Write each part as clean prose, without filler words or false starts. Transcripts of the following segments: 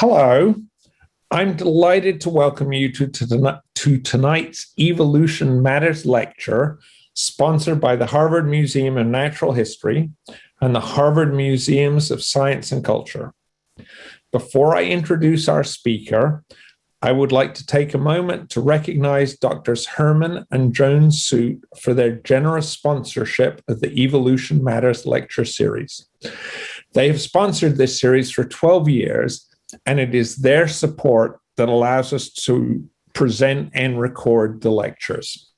Hello, I'm delighted to welcome you to tonight's Evolution Matters lecture, sponsored by the Harvard Museum of Natural History and the Harvard Museums of Science and Culture. Before I introduce our speaker, I would like to take a moment to recognize Drs. Herman and Joan Suit for their generous sponsorship of the Evolution Matters lecture series. They have sponsored this series for 12 years, and it is their support that allows us to present and record the lectures.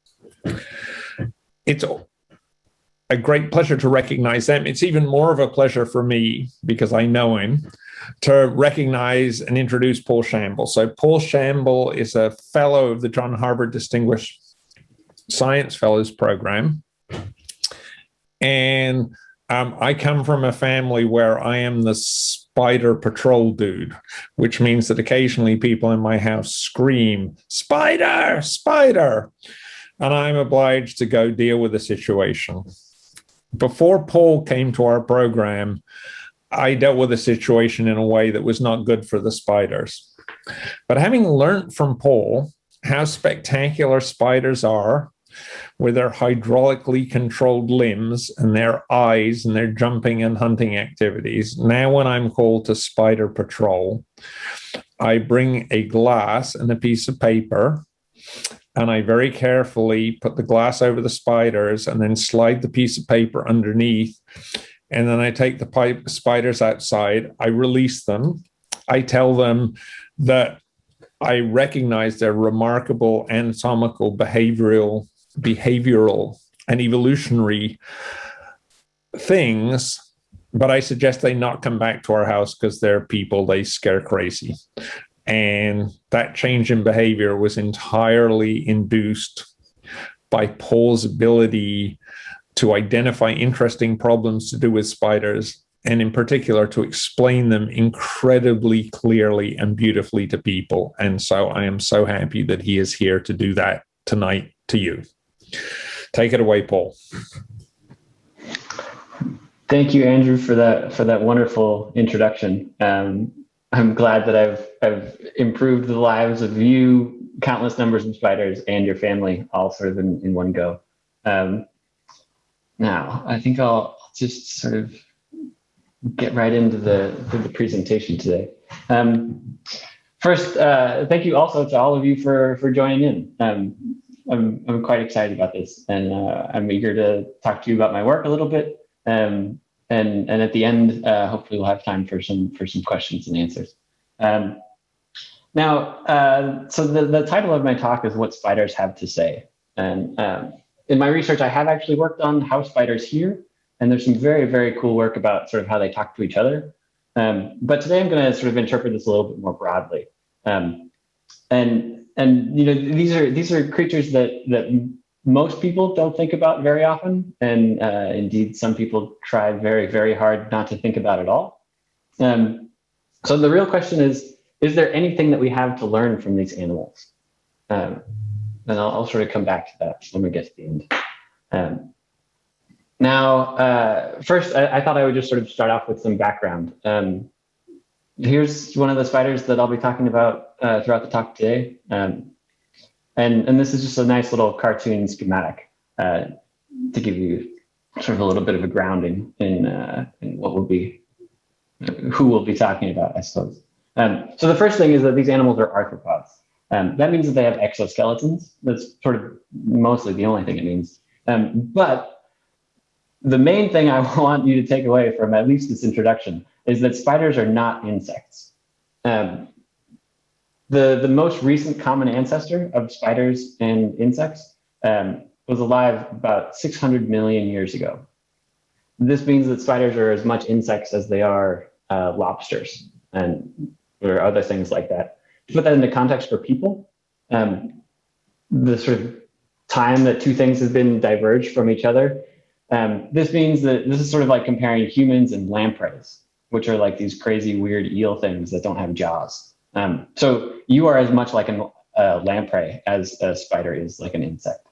It's a great pleasure to recognize them. It's even more of a pleasure for me, because I know him, to recognize and introduce Paul Shamble. So Paul Shamble is a fellow of the John Harvard Distinguished Science Fellows Program. And I come from a family where I am the spider patrol dude, which means that occasionally people in my house scream, "Spider, spider!" And I'm obliged to go deal with the situation. Before Paul came to our program, I dealt with the situation in a way that was not good for the spiders. But having learned from Paul how spectacular spiders are with their hydraulically controlled limbs and their eyes and their jumping and hunting activities, now when I'm called to spider patrol, I bring a glass and a piece of paper, and I very carefully put the glass over the spiders and then slide the piece of paper underneath. And then I take the spiders outside, I release them, I tell them that I recognize their remarkable anatomical, behavioral, and evolutionary things, but I suggest they not come back to our house because they're people, they scare crazy. And that change in behavior was entirely induced by Paul's ability to identify interesting problems to do with spiders, and in particular to explain them incredibly clearly and beautifully to people. And so I am so happy that he is here to do that tonight to you. Take it away, Paul. Thank you, Andrew, for that wonderful introduction. I'm glad that I've improved the lives of you, countless numbers of spiders, and your family, all sort of in one go. Now, I think I'll just sort of get right into the presentation today. First, thank you also to all of you for joining in. I'm quite excited about this, and I'm eager to talk to you about my work a little bit. And at the end, hopefully we'll have time for some questions and answers. Now, so the title of my talk is "What Spiders Have to Say," and in my research, I have actually worked on how spiders hear, and there's some very, very cool work about sort of how they talk to each other. But today I'm going to sort of interpret this a little bit more broadly. And you know, these are creatures that most people don't think about very often, and indeed some people try very, very hard not to think about at all. So the real question is there anything that we have to learn from these animals? And I'll sort of come back to that when we get to the end. Now, first, I thought I would just sort of start off with some background. Here's one of the spiders that I'll be talking about throughout the talk today. And this is just a nice little cartoon schematic to give you sort of a little bit of a grounding in what we'll be, who we'll be talking about, I suppose. So the first thing is that these animals are arthropods. That means that they have exoskeletons. That's sort of mostly the only thing it means. But the main thing I want you to take away from at least this introduction is that spiders are not insects. The most recent common ancestor of spiders and insects was alive about 600 million years ago. This means that spiders are as much insects as they are lobsters or other things like that. To put that into context for people, the sort of time that two things have been diverged from each other, this means that this is sort of like comparing humans and lampreys, which are like these crazy, weird eel things that don't have jaws. So you are as much like a lamprey as a spider is like an insect.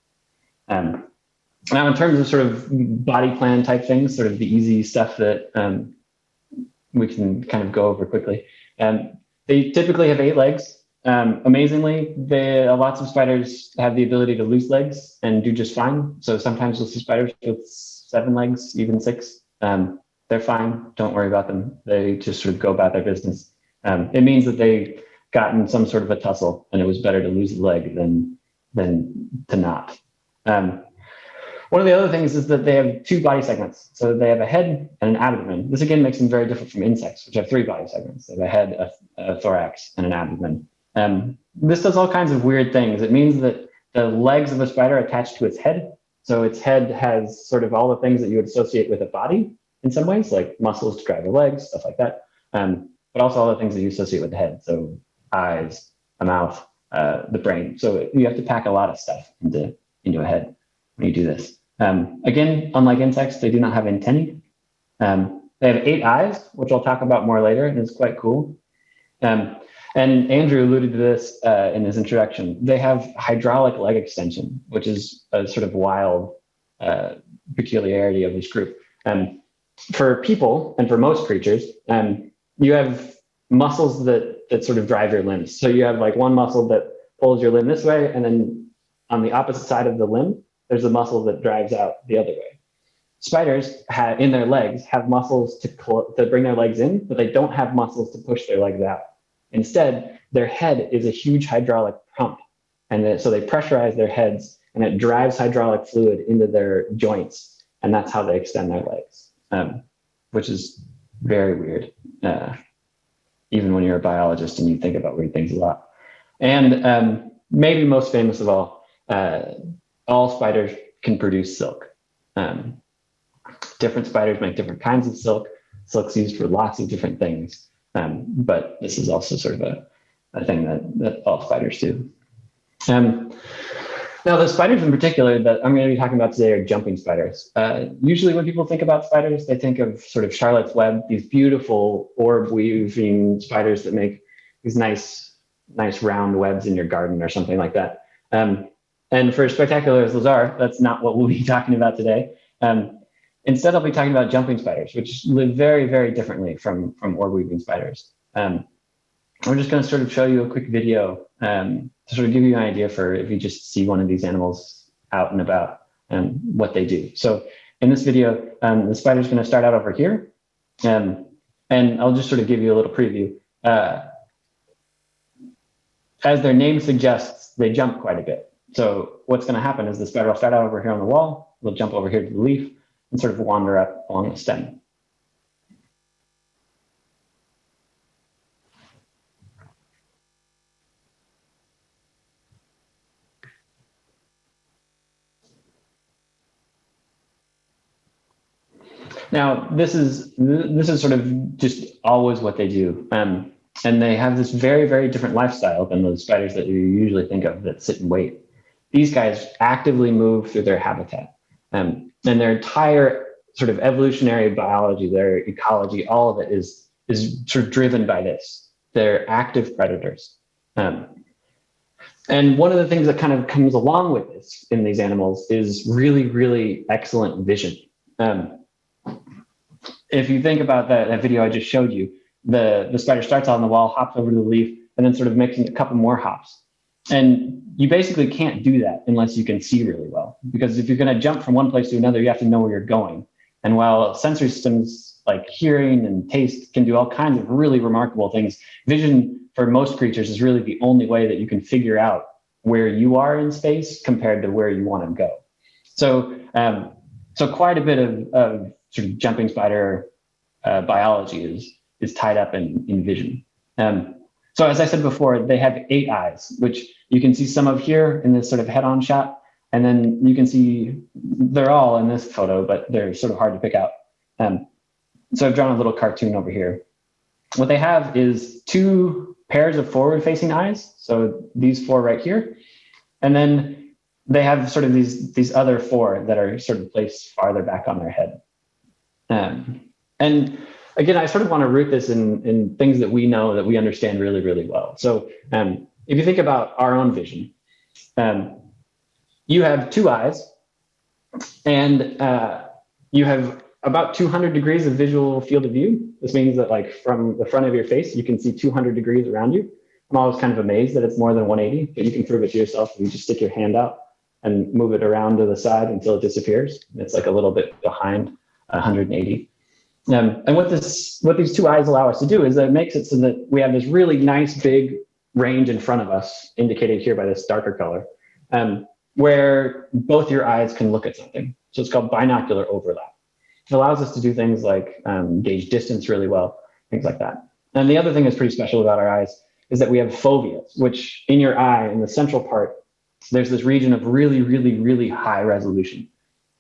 Now, in terms of sort of body plan type things, sort of the easy stuff that we can kind of go over quickly. They typically have 8 legs. Amazingly, lots of spiders have the ability to lose legs and do just fine. So sometimes you'll see spiders with 7 legs, even 6. They're fine. Don't worry about them. They just sort of go about their business. It means that they got in some sort of a tussle, and it was better to lose a leg than to not. One of the other things is that they have 2 body segments. So they have a head and an abdomen. This again makes them very different from insects, which have 3 body segments. They have a head, a thorax, and an abdomen. This does all kinds of weird things. It means that the legs of a spider are attached to its head. So its head has sort of all the things that you would associate with a body in some ways, like muscles to drive the legs, stuff like that. But also all the things that you associate with the head. So eyes, a mouth, the brain. So you have to pack a lot of stuff into a head when you do this. Again, unlike insects, they do not have antennae. They have 8 eyes, which I'll talk about more later, and it's quite cool. And Andrew alluded to this in his introduction. They have hydraulic leg extension, which is a sort of wild peculiarity of this group. For people and for most creatures, you have muscles that sort of drive your limbs. So you have like one muscle that pulls your limb this way, and then on the opposite side of the limb, there's a muscle that drives out the other way. Spiders in their legs have muscles to bring their legs in, but they don't have muscles to push their legs out. Instead, their head is a huge hydraulic pump. And so they pressurize their heads, and it drives hydraulic fluid into their joints. And that's how they extend their legs, which is very weird, even when you're a biologist and you think about weird things a lot. And maybe most famous of all spiders can produce silk. Different spiders make different kinds of silk. Silk's used for lots of different things. But this is also sort of a thing that all spiders do. Now, the spiders in particular that I'm going to be talking about today are jumping spiders. Usually when people think about spiders, they think of sort of Charlotte's Web, these beautiful orb weaving spiders that make these nice round webs in your garden or something like that. And for as spectacular as those are, that's not what we'll be talking about today. Instead, I'll be talking about jumping spiders, which live very, very differently from orb weaving spiders. We're just going to sort of show you a quick video to sort of give you an idea for if you just see one of these animals out and about and what they do. So in this video, the spider's going to start out over here. And I'll just sort of give you a little preview. As their name suggests, they jump quite a bit. So what's going to happen is the spider will start out over here on the wall, will jump over here to the leaf, and sort of wander up along the stem. Now, this is sort of just always what they do. And they have this very, very different lifestyle than those spiders that you usually think of that sit and wait. These guys actively move through their habitat. And their entire sort of evolutionary biology, their ecology, all of it is sort of driven by this. They're active predators. And one of the things that kind of comes along with this in these animals is really, really excellent vision. If you think about that video I just showed you, the spider starts on the wall, hops over to the leaf, and then sort of makes a couple more hops. And you basically can't do that unless you can see really well, because if you're going to jump from one place to another, you have to know where you're going. And while sensory systems like hearing and taste can do all kinds of really remarkable things, vision for most creatures is really the only way that you can figure out where you are in space compared to where you want to go. So, so quite a bit of sort of jumping spider biology is tied up in vision. So as I said before, they have 8 eyes, which you can see some of here in this sort of head-on shot. And then you can see they're all in this photo, but they're sort of hard to pick out. So I've drawn a little cartoon over here. What they have is 2 pairs of forward-facing eyes. So these 4 right here. And then they have sort of these other 4 that are sort of placed farther back on their head. And again, I sort of want to root this in things that we know, that we understand really, really well. So if you think about our own vision, you have 2 eyes, and you have about 200 degrees of visual field of view. This means that like from the front of your face, you can see 200 degrees around you. I'm always kind of amazed that it's more than 180, but you can prove it to yourself. You just stick your hand out and move it around to the side until it disappears. It's like a little bit behind 180. And what these two eyes allow us to do is that it makes it so that we have this really nice big range in front of us, indicated here by this darker color, where both your eyes can look at something. So it's called binocular overlap. It allows us to do things like gauge distance really well, things like that. And the other thing that's pretty special about our eyes is that we have foveas, which in your eye, in the central part, there's this region of really, really, really high resolution.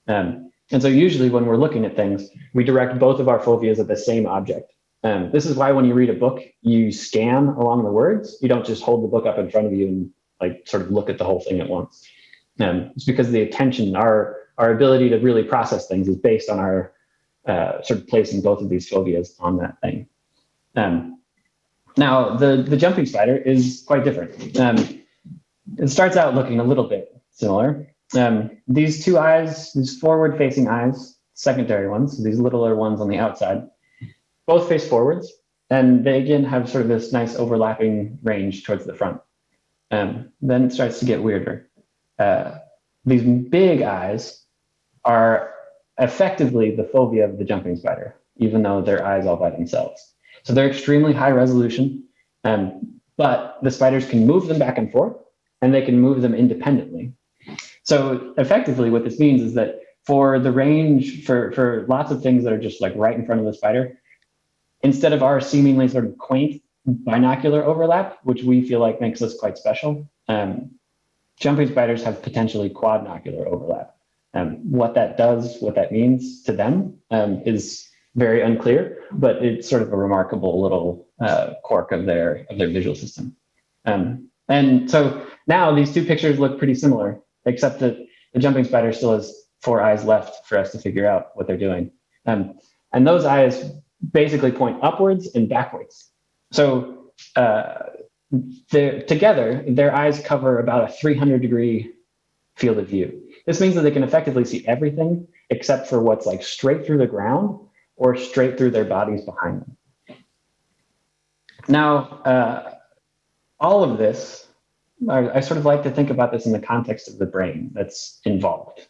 And so usually when we're looking at things, we direct both of our foveas at the same object. This is why when you read a book, you scan along the words. You don't just hold the book up in front of you and like sort of look at the whole thing at once. It's because the attention, our ability to really process things is based on our sort of placing both of these foveas on that thing. Now, the jumping spider is quite different. It starts out looking a little bit similar. These two eyes, these forward-facing eyes, secondary ones, so these littler ones on the outside, both face forwards, and they again have sort of this nice overlapping range towards the front. Then it starts to get weirder. These big eyes are effectively the fovea of the jumping spider, even though they're eyes all by themselves. So they're extremely high resolution, but the spiders can move them back and forth, and they can move them independently. So effectively what this means is that for the range, for lots of things that are just like right in front of the spider, instead of our seemingly sort of quaint binocular overlap, which we feel like makes us quite special, jumping spiders have potentially quadnocular overlap. What that does, what that means to them is very unclear, but it's sort of a remarkable little quirk of their visual system. And so now these two pictures look pretty similar, except that the jumping spider still has 4 eyes left for us to figure out what they're doing. And those eyes basically point upwards and backwards. So together, their eyes cover about a 300-degree field of view. This means that they can effectively see everything except for what's like straight through the ground or straight through their bodies behind them. Now, all of this, I sort of like to think about this in the context of the brain that's involved.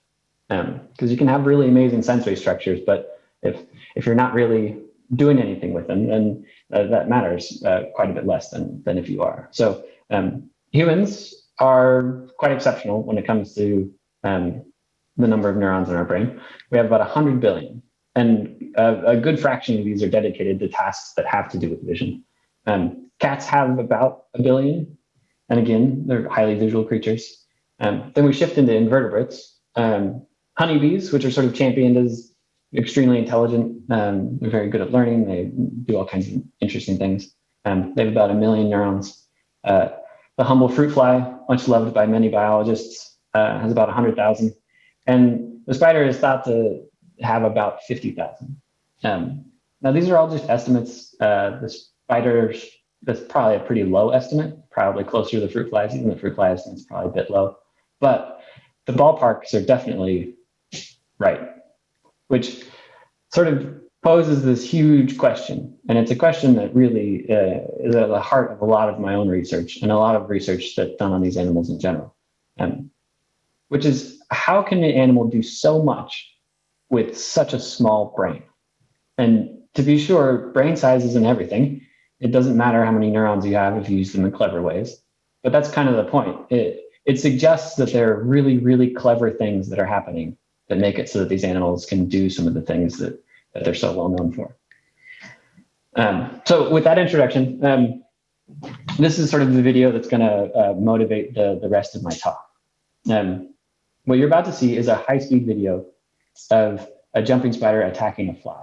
Because you can have really amazing sensory structures, but if you're not really doing anything with them, then that matters quite a bit less than if you are. So humans are quite exceptional when it comes to the number of neurons in our brain. We have about 100 billion, and a good fraction of these are dedicated to tasks that have to do with vision. Cats have about 1 billion, and again, they're highly visual creatures. Then we shift into invertebrates. Honeybees, which are sort of championed as extremely intelligent. They're very good at learning. They do all kinds of interesting things. They have about 1 million neurons. The humble fruit fly, much loved by many biologists, has about 100,000. And the spider is thought to have about 50,000. Now, these are all just estimates. The spiders, that's probably a pretty low estimate, probably closer to the fruit flies. Even the fruit fly estimate's probably a bit low. But the ballparks are definitely right, which sort of poses this huge question. And it's a question that really is at the heart of a lot of my own research and a lot of research that's done on these animals in general, which is, how can an animal do so much with such a small brain? And to be sure, brain size isn't everything. It doesn't matter how many neurons you have if you use them in clever ways. But that's kind of the point. It suggests that there are really, really clever things that are happening that make it so that these animals can do some of the things that they're so well known for. So with that introduction, this is sort of the video that's going to motivate the rest of my talk. What you're about to see is a high-speed video of a jumping spider attacking a fly.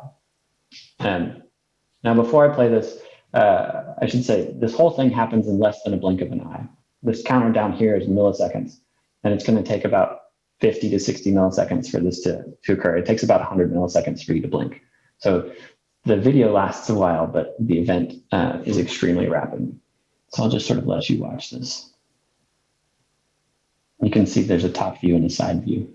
Now, before I play this, I should say this whole thing happens in less than a blink of an eye. This counter down here is milliseconds, and it's going to take about 50 to 60 milliseconds for this to occur. It takes about 100 milliseconds for you to blink. So the video lasts a while, but the event is extremely rapid. So I'll just sort of let you watch this. You can see there's a top view and a side view.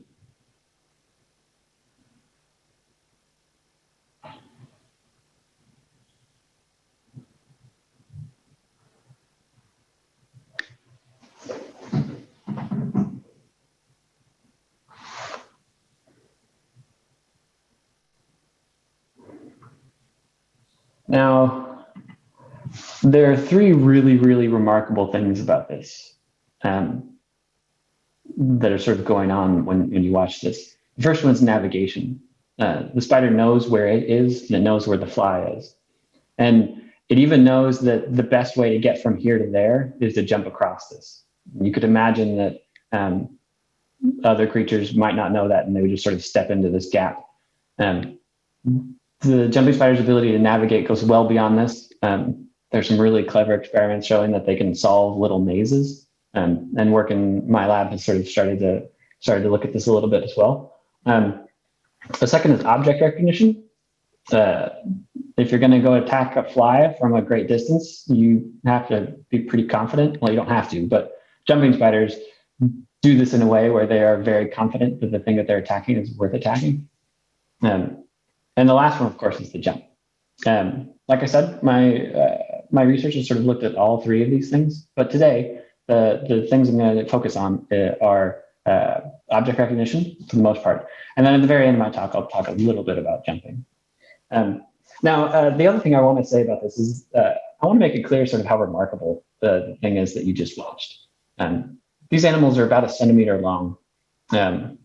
Now, there are three really, really remarkable things about this that are sort of going on when you watch this. The first one's navigation. The spider knows where it is, and it knows where the fly is. And it even knows that the best way to get from here to there is to jump across this. You could imagine that other creatures might not know that, and they would just sort of step into this gap. The jumping spider's ability to navigate goes well beyond this. There's some really clever experiments showing that they can solve little mazes, and work in my lab has sort of started to look at this a little bit as well. The second is object recognition. If you're going to go attack a fly from a great distance, you have to be pretty confident. Well, you don't have to, but jumping spiders do this in a way where they are very confident that the thing that they're attacking is worth attacking. And the last one, of course, is the jump. Like I said, my research has sort of looked at all three of these things, but today the things I'm going to focus on are object recognition for the most part, and then at the very end of my talk, I'll talk a little bit about jumping. Now, the other thing I want to say about this is I want to make it clear sort of how remarkable the thing is that you just watched. These animals are about 1 centimeter long. Some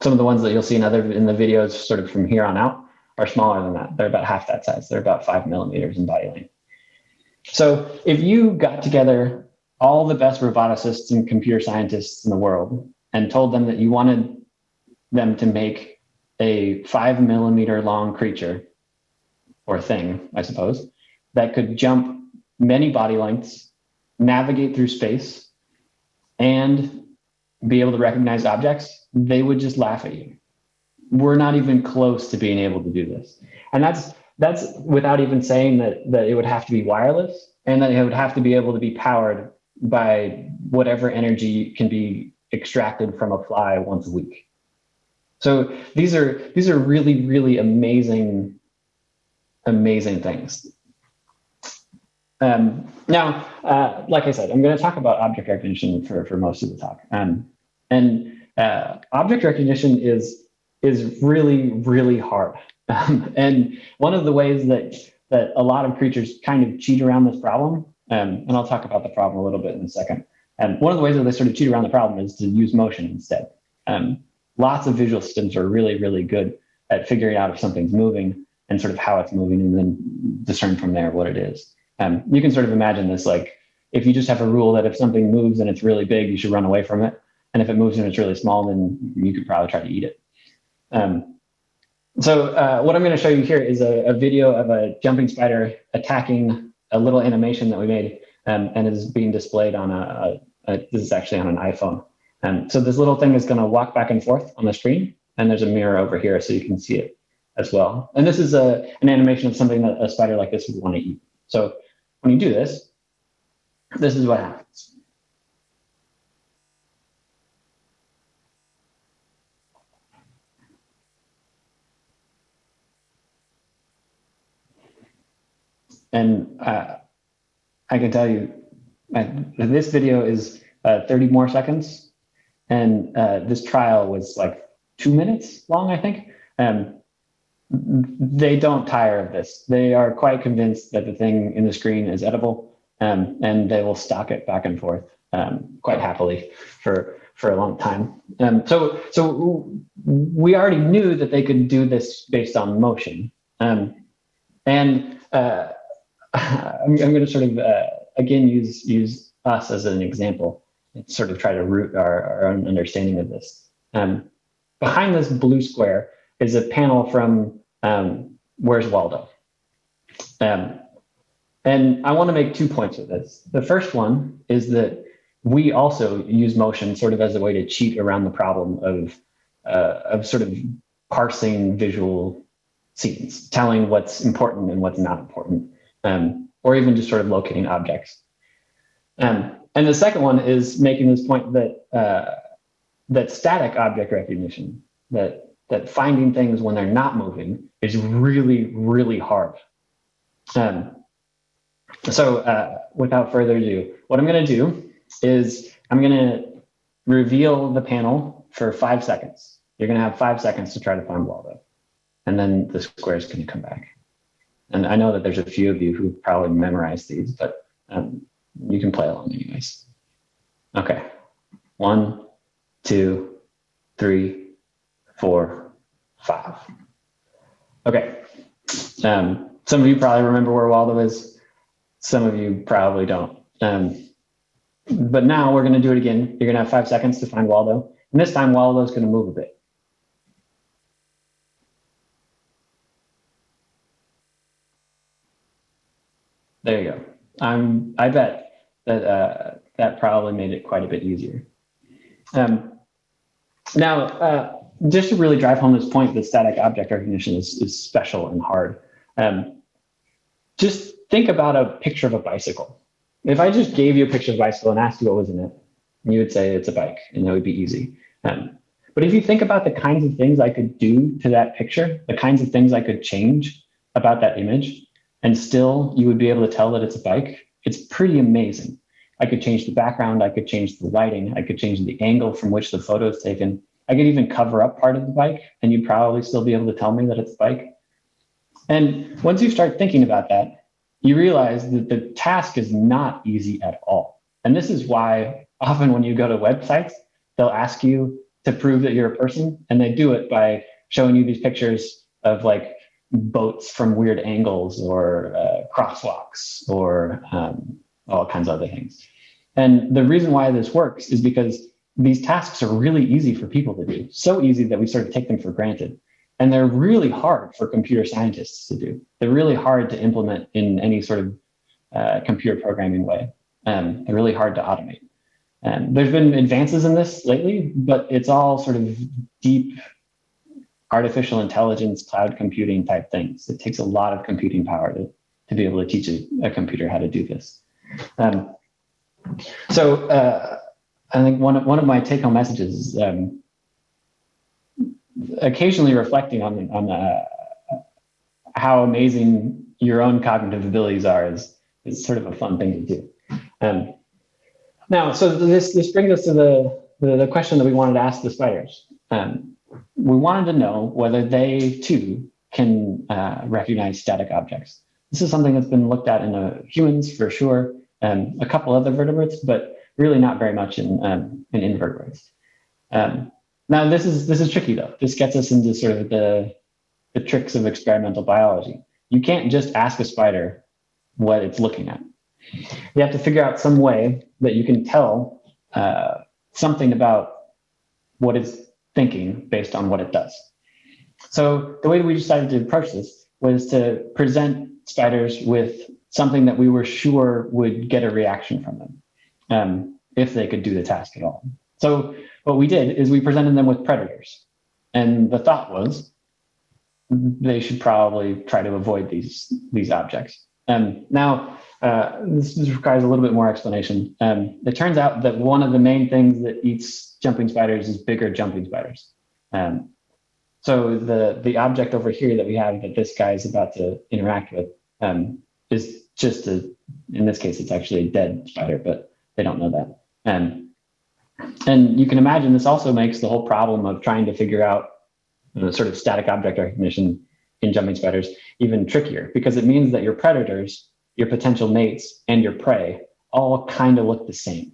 of the ones that you'll see in the videos sort of from here on out are smaller than that. They're about half that size. They're about 5 millimeters in body length. So if you got together all the best roboticists and computer scientists in the world and told them that you wanted them to make a 5 millimeter long creature, or thing, I suppose, that could jump many body lengths, navigate through space, and be able to recognize objects, they would just laugh at you. We're not even close to being able to do this. And that's without even saying that it would have to be wireless, and that it would have to be able to be powered by whatever energy can be extracted from a fly once a week. So these are really, really amazing things. Now, like I said, I'm going to talk about object recognition for most of the talk. Object recognition is really, really hard. And one of the ways that a lot of creatures kind of cheat around this problem, and I'll talk about the problem a little bit in a second. One of the ways that they sort of cheat around the problem is to use motion instead. Lots of visual systems are really, really good at figuring out if something's moving and sort of how it's moving, and then discern from there what it is. You can sort of imagine this, like if you just have a rule that if something moves and it's really big, you should run away from it. And if it moves and it's really small, then you could probably try to eat it. So what I'm going to show you here is a video of a jumping spider attacking a little animation that we made, and is being displayed on this is actually on an iPhone. So this little thing is going to walk back and forth on the screen, and there's a mirror over here so you can see it as well. And this is an animation of something that a spider like this would want to eat. So when you do this, this is what happens. And I can tell you, this video is 30 more seconds, and this trial was like 2 minutes long, I think. They don't tire of this. They are quite convinced that the thing in the screen is edible, and they will stalk it back and forth quite happily for a long time. So we already knew that they could do this based on motion. I'm going to sort of, again, use us as an example and sort of try to root our own understanding of this. Behind this blue square is a panel from Where's Waldo? And I want to make 2 points with this. The first one is that we also use motion sort of as a way to cheat around the problem of sort of parsing visual scenes, telling what's important and what's not important, or even just sort of locating objects. And the second one is making this point that that static object recognition, that finding things when they're not moving, is really, really hard. So without further ado, what I'm going to do is I'm going to reveal the panel for 5 seconds. You're going to have 5 seconds to try to find Waldo, and then the square is going to come back. And I know that there's a few of you who probably memorized these, but you can play along anyways. Okay, 1, 2, 3, 4, 5. Okay, some of you probably remember where Waldo is. Some of you probably don't. But now we're going to do it again. You're going to have 5 seconds to find Waldo. And this time Waldo's going to move a bit. There you go. I bet that that probably made it quite a bit easier. Now, just to really drive home this point that static object recognition is special and hard, just think about a picture of a bicycle. If I just gave you a picture of a bicycle and asked you what was in it, you would say it's a bike, and that would be easy. But if you think about the kinds of things I could do to that picture, the kinds of things I could change about that image, and still you would be able to tell that it's a bike, it's pretty amazing. I could change the background, I could change the lighting, I could change the angle from which the photo is taken. I could even cover up part of the bike, and you'd probably still be able to tell me that it's a bike. And once you start thinking about that, you realize that the task is not easy at all. And this is why often when you go to websites, they'll ask you to prove that you're a person, and they do it by showing you these pictures of like boats from weird angles or crosswalks or all kinds of other things. And the reason why this works is because these tasks are really easy for people to do, so easy that we sort of take them for granted. And they're really hard for computer scientists to do. They're really hard to implement in any sort of computer programming way. They're really hard to automate. There's been advances in this lately, but it's all sort of deep artificial intelligence, cloud computing type things. It takes a lot of computing power to be able to teach a computer how to do this. So I think one of my take-home messages is occasionally reflecting on how amazing your own cognitive abilities are is sort of a fun thing to do. Now, so this brings us to the question that we wanted to ask the spiders. We wanted to know whether they too can recognize static objects. This is something that's been looked at in humans for sure, a couple other vertebrates, but really not very much in invertebrates. Now this is tricky though. This gets us into sort of the tricks of experimental biology. You can't just ask a spider what it's looking at. You have to figure out some way that you can tell something about what it's thinking based on what it does. So the way that we decided to approach this was to present spiders with something that we were sure would get a reaction from them if they could do the task at all. So what we did is we presented them with predators. And the thought was they should probably try to avoid these objects. Now, this requires a little bit more explanation. It turns out that one of the main things that eats jumping spiders is bigger jumping spiders. So the object over here that we have that this guy is about to interact with is just in this case, it's actually a dead spider, but they don't know that. And you can imagine this also makes the whole problem of trying to figure out sort of static object recognition in jumping spiders even trickier, because it means that your predators, your potential mates, and your prey all kind of look the same.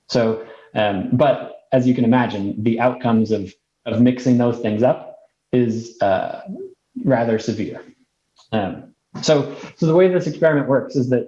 So, but as you can imagine, the outcomes of mixing those things up is rather severe. So the way this experiment works is that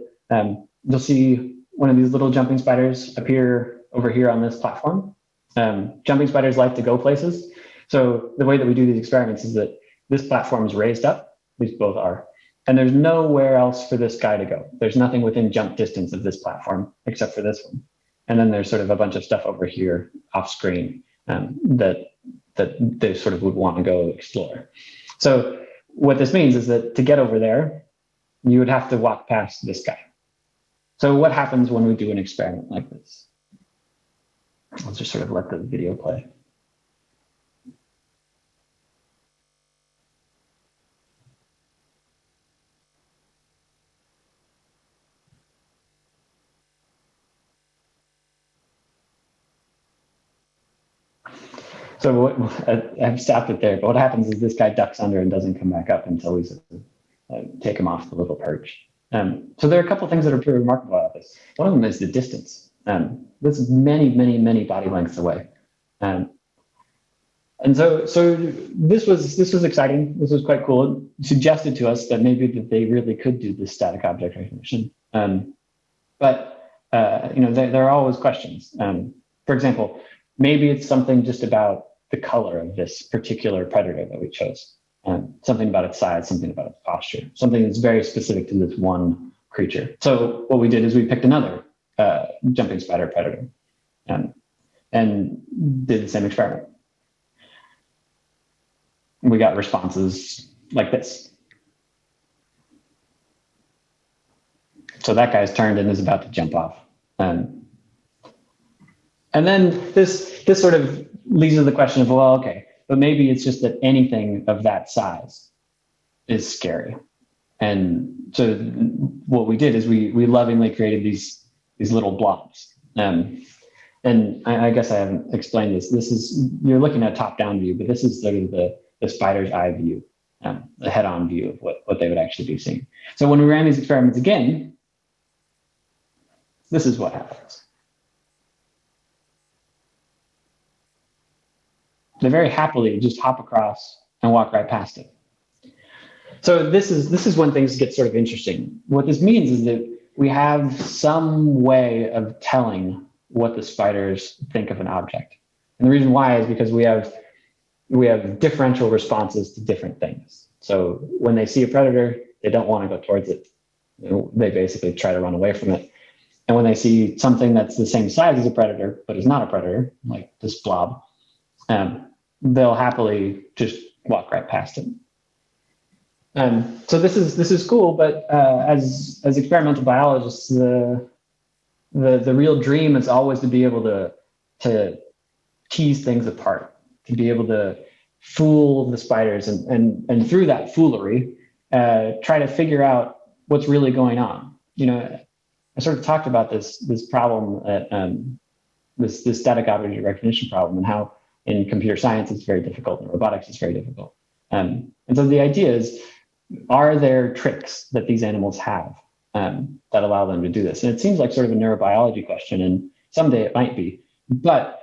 you'll see one of these little jumping spiders appear over here on this platform. Jumping spiders like to go places. So the way that we do these experiments is that this platform is raised up, these both are, and there's nowhere else for this guy to go. There's nothing within jump distance of this platform except for this one. And then there's sort of a bunch of stuff over here off screen that they sort of would want to go explore. So what this means is that to get over there, you would have to walk past this guy. So what happens when we do an experiment like this? I'll just sort of let the video play. So I've stopped it there, but what happens is this guy ducks under and doesn't come back up until we take him off the little perch. So there are a couple of things that are pretty remarkable about this. One of them is the distance. This is many, many, many body lengths away. And so this was exciting. This was quite cool. It suggested to us that maybe that they really could do this static object recognition. But there are always questions. For example, maybe it's something just about the color of this particular predator that we chose. Something about its size, something about its posture, something that's very specific to this one creature. So what we did is we picked another jumping spider predator and did the same experiment. We got responses like this. So that guy's turned and is about to jump off. And then this sort of leads to the question of, well, okay, but maybe it's just that anything of that size is scary. And so what we did is we lovingly created these little blobs. And I guess I haven't explained this. This is, you're looking at a top-down view, but this is sort of the spider's eye view, the head-on view of what they would actually be seeing. So when we ran these experiments again, this is what happens. They very happily just hop across and walk right past it. So this is when things get sort of interesting. What this means is that we have some way of telling what the spiders think of an object. And the reason why is because we have differential responses to different things. So when they see a predator, they don't want to go towards it. They basically try to run away from it. And when they see something that's the same size as a predator, but is not a predator, like this blob, they'll happily just walk right past it. So this is cool, but as experimental biologists, the real dream is always to be able to tease things apart, to be able to fool the spiders, and through that foolery, try to figure out what's really going on. I sort of talked about this problem at this static object recognition problem, and how in computer science it's very difficult, and robotics is very difficult. And so the idea is, are there tricks that these animals have that allow them to do this? And it seems like sort of a neurobiology question, and someday it might be, but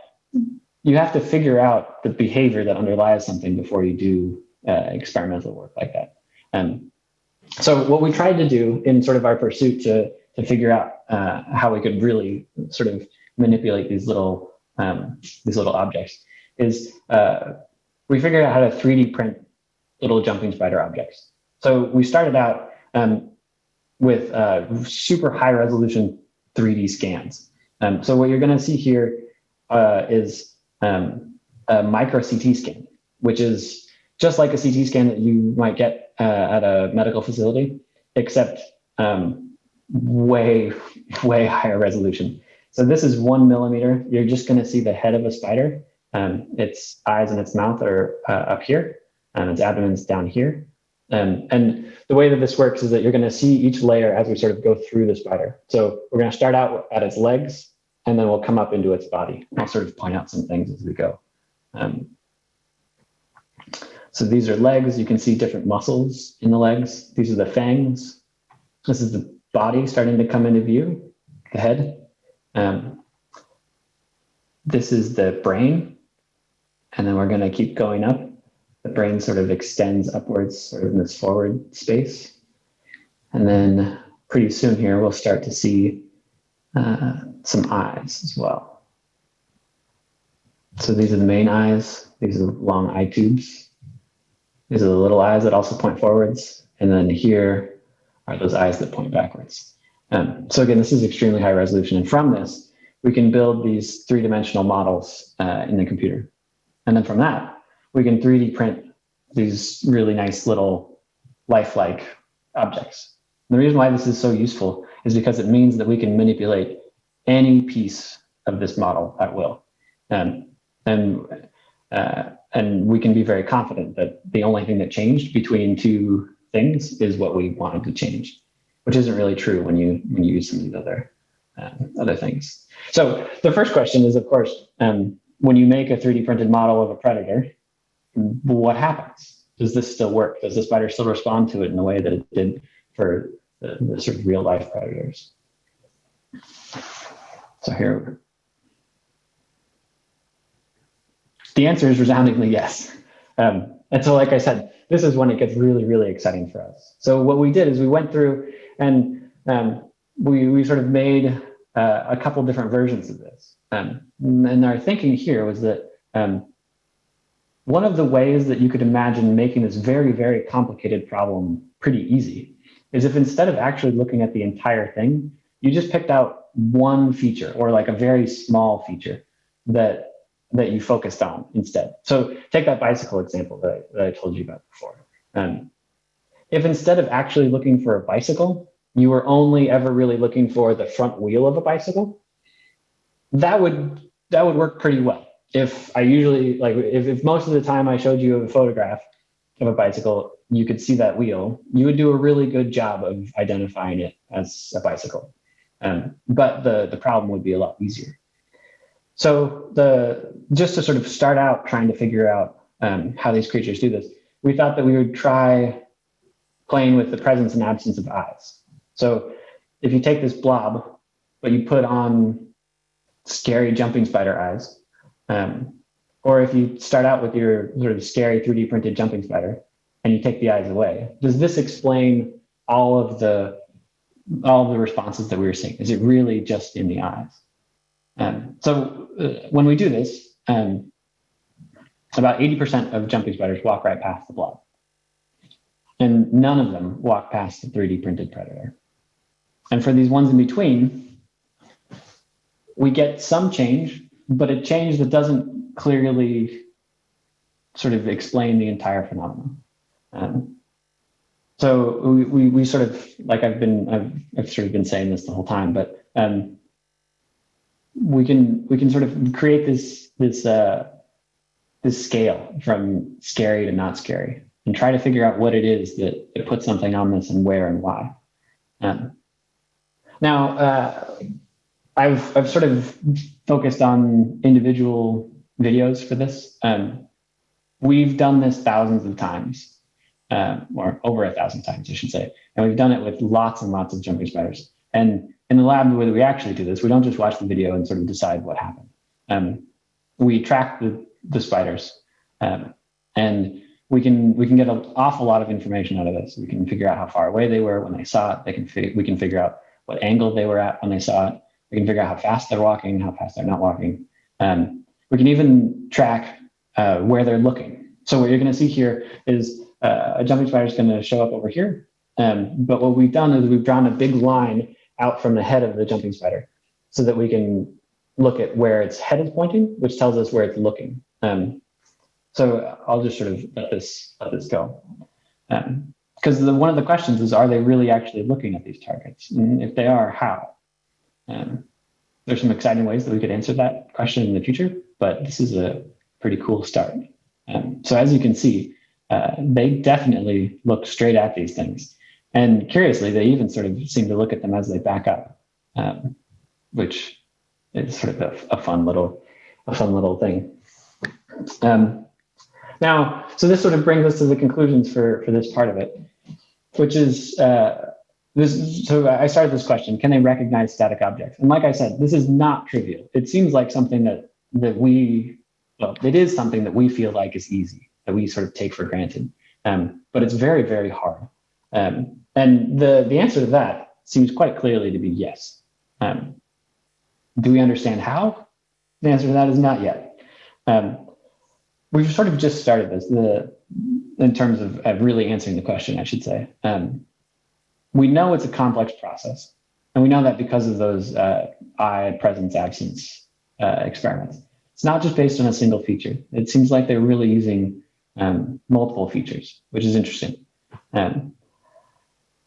you have to figure out the behavior that underlies something before you do experimental work like that. So what we tried to do in sort of our pursuit to figure out how we could really sort of manipulate these little objects is we figured out how to 3D print little jumping spider objects. So we started out with super high resolution 3D scans. So what you're going to see here is a micro CT scan, which is just like a CT scan that you might get at a medical facility, except way higher resolution. So this is 1 millimeter. You're just going to see the head of a spider. Its eyes and its mouth are up here, and its abdomen's down here. And the way that this works is that you're going to see each layer as we sort of go through the spider. So we're going to start out at its legs, and then we'll come up into its body. I'll sort of point out some things as we go. So these are legs. You can see different muscles in the legs. These are the fangs. This is the body starting to come into view, the head. This is the brain. And then we're going to keep going up. The brain sort of extends upwards, sort of in this forward space. And then pretty soon here, we'll start to see some eyes as well. So these are the main eyes. These are the long eye tubes. These are the little eyes that also point forwards. And then here are those eyes that point backwards. So again, this is extremely high resolution. And from this, we can build these three-dimensional models in the computer. And then from that, we can 3D print these really nice little lifelike objects. And the reason why this is so useful is because it means that we can manipulate any piece of this model at will. And we can be very confident that the only thing that changed between two things is what we wanted to change, which isn't really true when you use some of these other things. So the first question is, of course, when you make a 3D printed model of a predator, what happens? does this still work? Does the spider still respond to it in the way that it did for the sort of real life predators? So here, the answer is resoundingly yes. And so, like I said, this is when it gets really, really exciting for us. So what we did is we went through and we sort of made a couple different versions of this. And our thinking here was that one of the ways that you could imagine making this very, very complicated problem pretty easy is if instead of actually looking at the entire thing, you just picked out one feature or like a very small feature that you focused on instead. So take that bicycle example that I told you about before. If instead of actually looking for a bicycle, you were only ever really looking for the front wheel of a bicycle, that would work pretty well. If I usually, like, if most of the time I showed you a photograph of a bicycle, you could see that wheel, you would do a really good job of identifying it as a bicycle. But the problem would be a lot easier. So just to sort of start out trying to figure out how these creatures do this, we thought that we would try playing with the presence and absence of eyes. So if you take this blob, but you put on scary jumping spider eyes, or if you start out with your sort of scary 3D printed jumping spider and you take the eyes away, does this explain all of the responses that we were seeing? Is it really just in the eyes? So when we do this, about 80% of jumping spiders walk right past the blob. And none of them walk past the 3D printed predator. And for these ones in between, we get some change, but a change that doesn't clearly sort of explain the entire phenomenon. So we sort of, like I've sort of been saying this the whole time, but we can sort of create this scale from scary to not scary and try to figure out what it is that puts something on this and where and why. Now, I've sort of focused on individual videos for this. We've done this thousands of times, or over 1,000 times, I should say. And we've done it with lots and lots of jumping spiders. And in the lab, the way that we actually do this, we don't just watch the video and sort of decide what happened. We track the spiders, and we can get an awful lot of information out of this. We can figure out how far away they were when they saw it. We can figure out what angle they were at when they saw it. We can figure out how fast they're walking, how fast they're not walking. We can even track where they're looking. So what you're going to see here is a jumping spider is going to show up over here. But what we've done is we've drawn a big line out from the head of the jumping spider so that we can look at where its head is pointing, which tells us where it's looking. So I'll just sort of let this go. Because one of the questions is, are they really actually looking at these targets? And if they are, how? There's some exciting ways that we could answer that question in the future, but this is a pretty cool start. So as you can see, they definitely look straight at these things. And curiously, they even sort of seem to look at them as they back up, which is sort of a fun little thing. Now, so this sort of brings us to the conclusions for this part of it, which is So I started this question: can they recognize static objects? And like I said, this is not trivial. It seems like something it is something that we feel like is easy, that we sort of take for granted, but it's very, very hard. And the answer to that seems quite clearly to be yes. Do we understand how? The answer to that is not yet. We've sort of just started this in terms of really answering the question, I should say. We know it's a complex process, and we know that because of those eye presence absence experiments. It's not just based on a single feature. It seems like they're really using multiple features, which is interesting.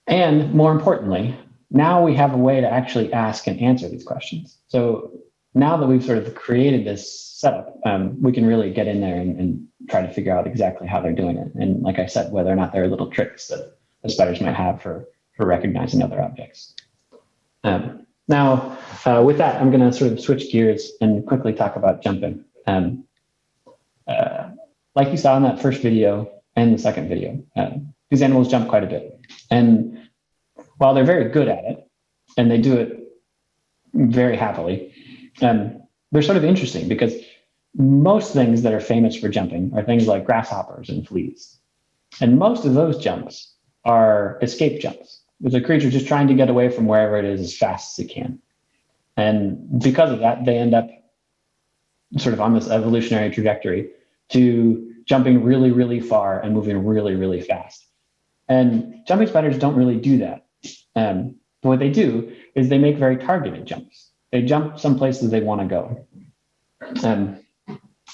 And more importantly, now we have a way to actually ask and answer these questions. So now that we've sort of created this setup, we can really get in there and try to figure out exactly how they're doing it. And like I said, whether or not there are little tricks that the spiders might have for recognizing other objects. Now, with that, I'm going to sort of switch gears and quickly talk about jumping. Like you saw in that first video, and the second video. These animals jump quite a bit. And while they're very good at it, and they do it very happily, they're sort of interesting because most things that are famous for jumping are things like grasshoppers and fleas. And most of those jumps are escape jumps, with a creature just trying to get away from wherever it is as fast as it can. And because of that, they end up sort of on this evolutionary trajectory to jumping really, really far and moving really, really fast. And jumping spiders don't really do that. But what they do is they make very targeted jumps. They jump some places they want to go.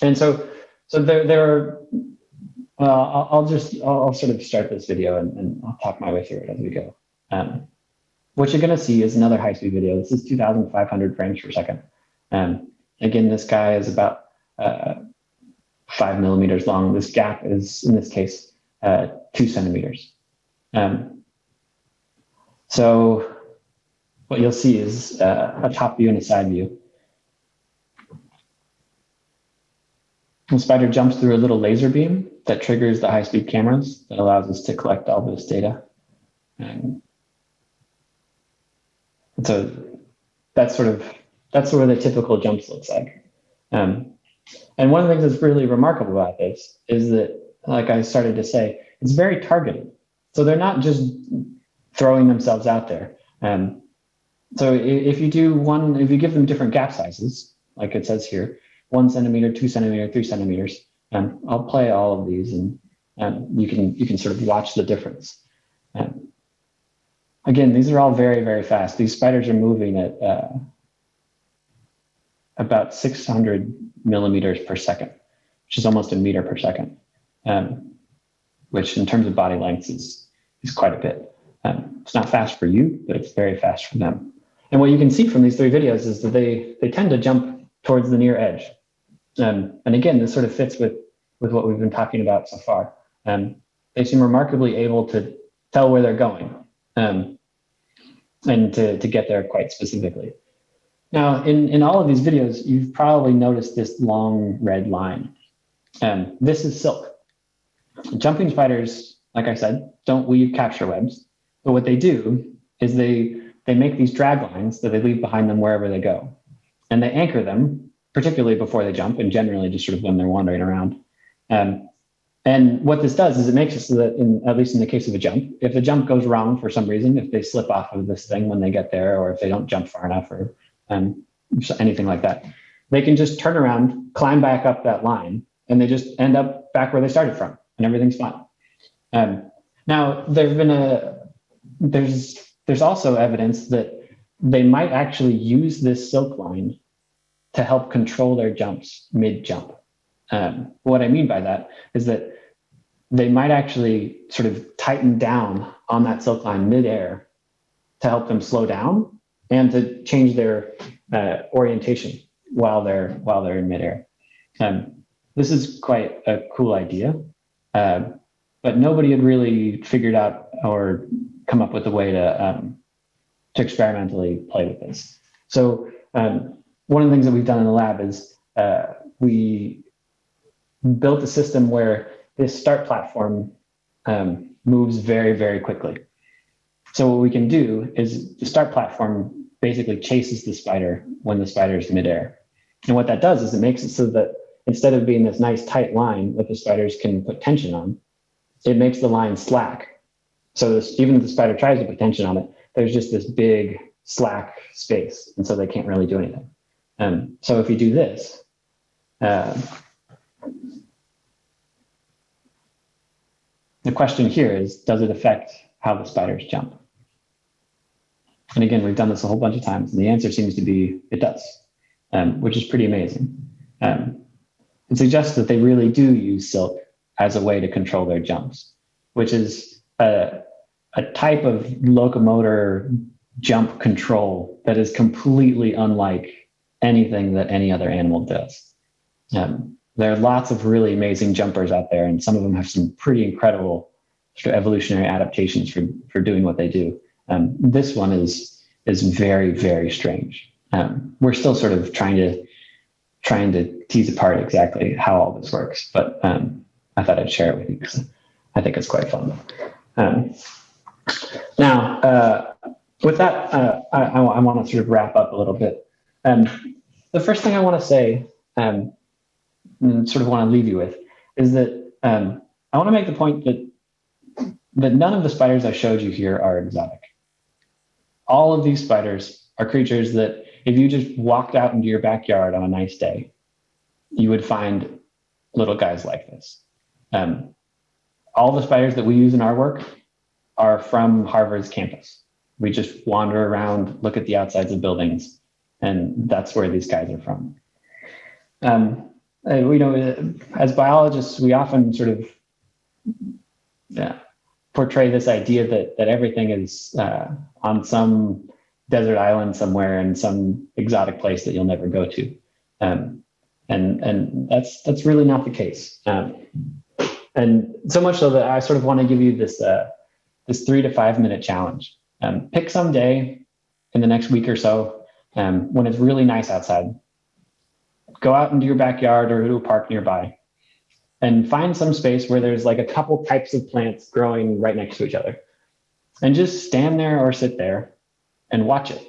And so I'll sort of start this video and I'll talk my way through it as we go. What you're going to see is another high-speed video. This is 2,500 frames per second. Again, this guy is about 5 millimeters long. This gap is, in this case, 2 centimeters. So what you'll see is a top view and a side view. The spider jumps through a little laser beam that triggers the high-speed cameras that allows us to collect all this data. And so that's where the typical jumps looks like. And one of the things that's really remarkable about this is that, like I started to say, it's very targeted. So they're not just throwing themselves out there. So if you give them different gap sizes, like it says here, 1 centimeter, 2 centimeter, 3 centimeters, I'll play all of these and you can sort of watch the difference. Again, these are all very, very fast. These spiders are moving at about 600 millimeters per second, which is almost a meter per second, which in terms of body lengths is quite a bit. It's not fast for you, but it's very fast for them. And what you can see from these 3 videos is that they tend to jump towards the near edge. And again, this sort of fits with what we've been talking about so far. They seem remarkably able to tell where they're going and to get there quite specifically. Now, in all of these videos, you've probably noticed this long red line. This is silk. Jumping spiders, like I said, don't weave capture webs, but what they do is they make these drag lines that they leave behind them wherever they go. And they anchor them, particularly before they jump, and generally just sort of when they're wandering around. And what this does is it makes it so that, at least in the case of a jump, if the jump goes wrong for some reason, if they slip off of this thing when they get there, or if they don't jump far enough, or anything like that, they can just turn around, climb back up that line, and they just end up back where they started from, and everything's fine. Now, there's also evidence that they might actually use this silk line to help control their jumps mid-jump. What I mean by that is that they might actually sort of tighten down on that silk line mid-air to help them slow down and to change their orientation while they're in mid-air. This is quite a cool idea, but nobody had really figured out or come up with a way to experimentally play with this. So one of the things that we've done in the lab is we built a system where this start platform moves very, very quickly. So what we can do is the start platform basically chases the spider when the spider is midair. And what that does is it makes it so that instead of being this nice tight line that the spiders can put tension on, it makes the line slack. So even if the spider tries to put tension on it, there's just this big slack space, and so they can't really do anything. So if you do this, the question here is, does it affect how the spiders jump? And again, we've done this a whole bunch of times, and the answer seems to be it does, which is pretty amazing. It suggests that they really do use silk as a way to control their jumps, which is a type of locomotor jump control that is completely unlike anything that any other animal does. There are lots of really amazing jumpers out there, and some of them have some pretty incredible sort of evolutionary adaptations for doing what they do. This one is very, very strange. We're still sort of trying to tease apart exactly how all this works, but I thought I'd share it with you. I think it's quite fun. Now, with that, I want to sort of wrap up a little bit. The first thing I want to say, and sort of want to leave you with, is that I want to make the point that none of the spiders I showed you here are exotic. All of these spiders are creatures that if you just walked out into your backyard on a nice day, you would find little guys like this. All the spiders that we use in our work are from Harvard's campus. We just wander around, look at the outsides of buildings, and that's where these guys are from. We know, as biologists, we often sort of portray this idea that everything is on some desert island somewhere in some exotic place that you'll never go to. And that's really not the case. And so much so that I sort of want to give you this 3 to 5 minute challenge. Pick some day in the next week or so when it's really nice outside. Go out into your backyard or to a park nearby and find some space where there's like a couple types of plants growing right next to each other. And just stand there or sit there and watch it.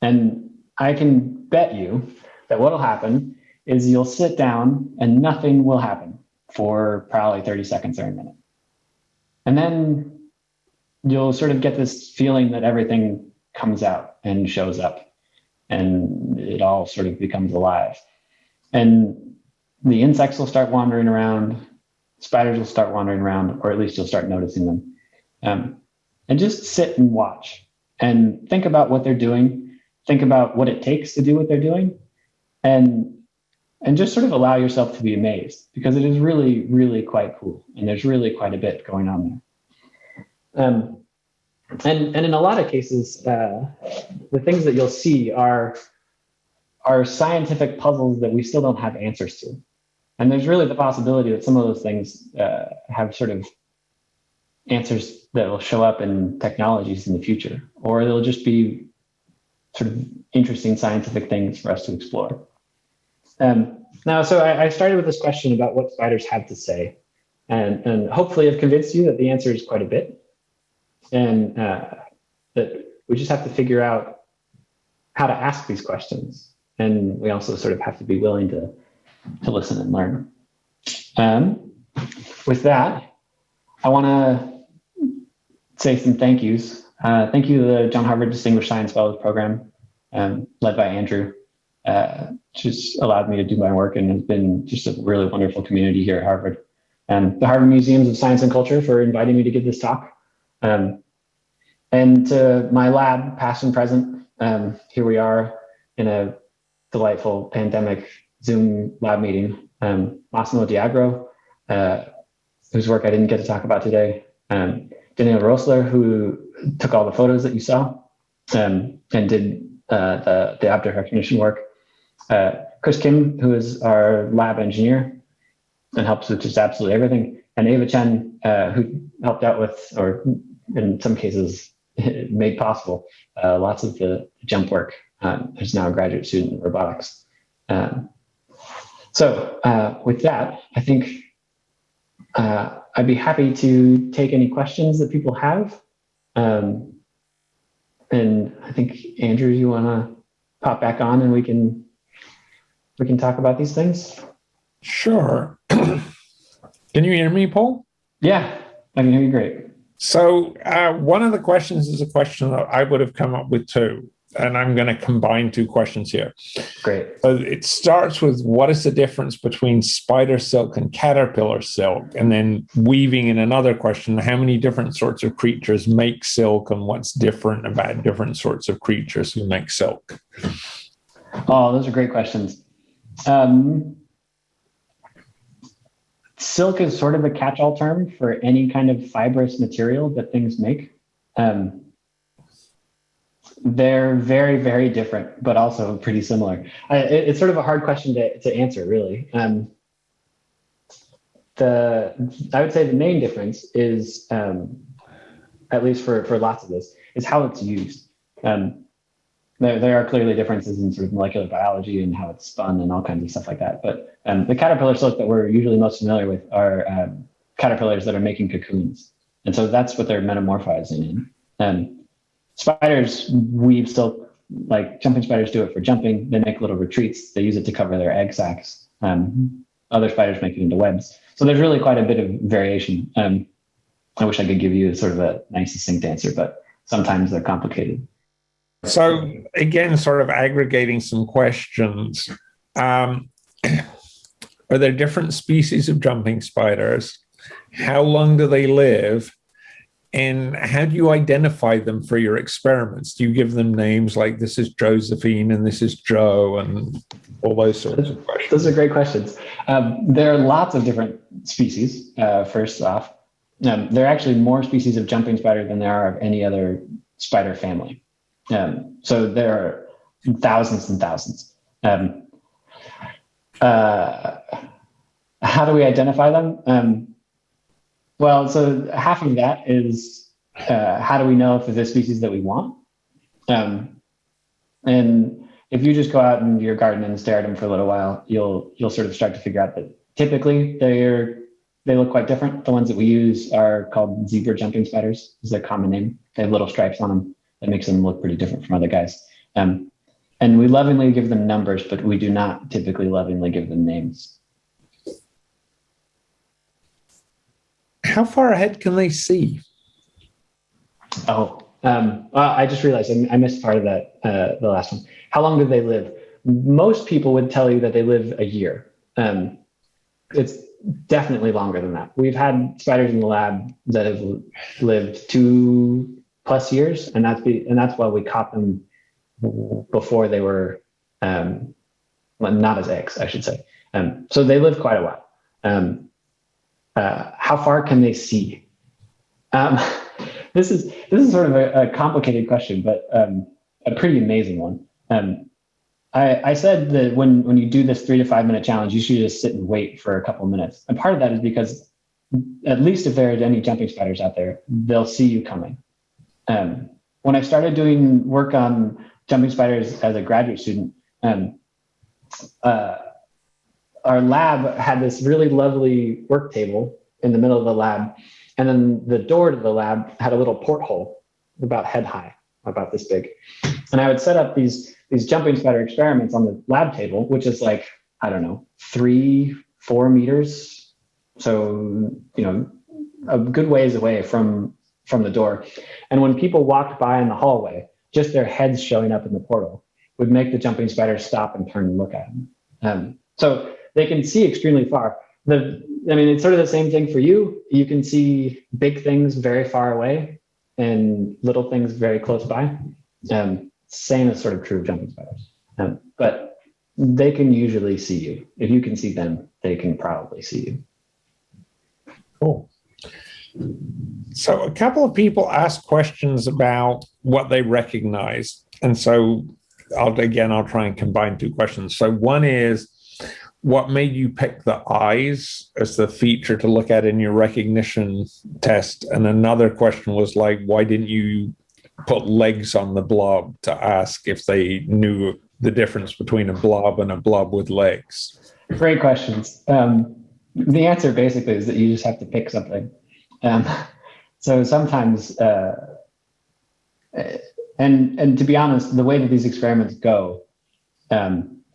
And I can bet you that what'll happen is you'll sit down and nothing will happen for probably 30 seconds or a minute. And then you'll sort of get this feeling that everything comes out and shows up and it all sort of becomes alive. And the insects will start wandering around, spiders will start wandering around, or at least you'll start noticing them. And just sit and watch and think about what they're doing, think about what it takes to do what they're doing, and just sort of allow yourself to be amazed, because it is really, really quite cool. And there's really quite a bit going on there. And in a lot of cases, the things that you'll see are scientific puzzles that we still don't have answers to. And there's really the possibility that some of those things have sort of answers that will show up in technologies in the future, or they'll just be sort of interesting scientific things for us to explore. Now, so I started with this question about what spiders have to say, and hopefully I've convinced you that the answer is quite a bit, and that we just have to figure out how to ask these questions. And we also sort of have to be willing to listen and learn. With that, I want to say some thank yous. Thank you to the John Harvard Distinguished Science Fellows Program, led by Andrew. Just allowed me to do my work and has been just a really wonderful community here at Harvard. The Harvard Museums of Science and Culture for inviting me to give this talk. And to my lab, past and present, here we are in a delightful pandemic Zoom lab meeting. Massimo Diagro, whose work I didn't get to talk about today. Daniel Rosler, who took all the photos that you saw and did the object recognition work. Chris Kim, who is our lab engineer and helps with just absolutely everything. And Ava Chen, who helped out with, or in some cases, made possible lots of the jump work. Who's now a graduate student in robotics. So with that, I think I'd be happy to take any questions that people have. And I think, Andrew, you want to pop back on and we can talk about these things? Sure. Can you hear me, Paul? Yeah, I can hear you great. So one of the questions is a question that I would have come up with too. And I'm going to combine two questions here. Great. It starts with, what is the difference between spider silk and caterpillar silk? And then weaving in another question, how many different sorts of creatures make silk and what's different about different sorts of creatures who make silk? Oh, those are great questions. Silk is sort of a catch-all term for any kind of fibrous material that things make. They're very, very different, but also pretty similar. It's sort of a hard question to answer, really. I would say the main difference is, at least for lots of this, is how it's used. There are clearly differences in sort of molecular biology and how it's spun and all kinds of stuff like that. But the caterpillar silk that we're usually most familiar with are caterpillars that are making cocoons. And so that's what they're metamorphizing in. Spiders weave silk, like jumping spiders do it for jumping. They make little retreats. They use it to cover their egg sacs. Other spiders make it into webs. So there's really quite a bit of variation. I wish I could give you sort of a nice, succinct answer, but sometimes they're complicated. So again, sort of aggregating some questions. Are there different species of jumping spiders? How long do they live? And how do you identify them for your experiments? Do you give them names like this is Josephine and this is Joe and all those sorts of questions? Those are great questions. There are lots of different species, first off. There are actually more species of jumping spider than there are of any other spider family. So there are thousands and thousands. How do we identify them? Well, so half of that is how do we know if it's a species that we want? And if you just go out in your garden and stare at them for a little while, you'll sort of start to figure out that typically they look quite different. The ones that we use are called zebra jumping spiders, is their common name. They have little stripes on them that makes them look pretty different from other guys. And we lovingly give them numbers, but we do not typically lovingly give them names. How far ahead can they see? Well, I just realized I missed part of that, the last one. How long do they live? Most people would tell you that they live a year. It's definitely longer than that. We've had spiders in the lab that have lived 2+ years, and that's why we caught them before they were not as eggs, I should say. So they live quite a while. How far can they see? This is sort of a complicated question, but a pretty amazing one. I said that when you do this 3 to 5 minute challenge, you should just sit and wait for a couple of minutes. And part of that is because, at least if there are any jumping spiders out there, they'll see you coming. When I started doing work on jumping spiders as a graduate student, our lab had this really lovely work table in the middle of the lab. And then the door to the lab had a little porthole about head high, about this big. And I would set up these jumping spider experiments on the lab table, which is like, I don't know, 3-4 meters. So, a good ways away from the door. And when people walked by in the hallway, just their heads showing up in the portal would make the jumping spiders stop and turn and look at them. So they can see extremely far. It's sort of the same thing for you. You can see big things very far away and little things very close by. Same is sort of true of jumping spiders. But they can usually see you. If you can see them, they can probably see you. Cool. So a couple of people asked questions about what they recognize. And so I'll try and combine 2 questions. So one is, what made you pick the eyes as the feature to look at in your recognition test? And another question was like, why didn't you put legs on the blob to ask if they knew the difference between a blob and a blob with legs? Great questions. The answer basically is that you just have to pick something. So sometimes, and to be honest, the way that these experiments go,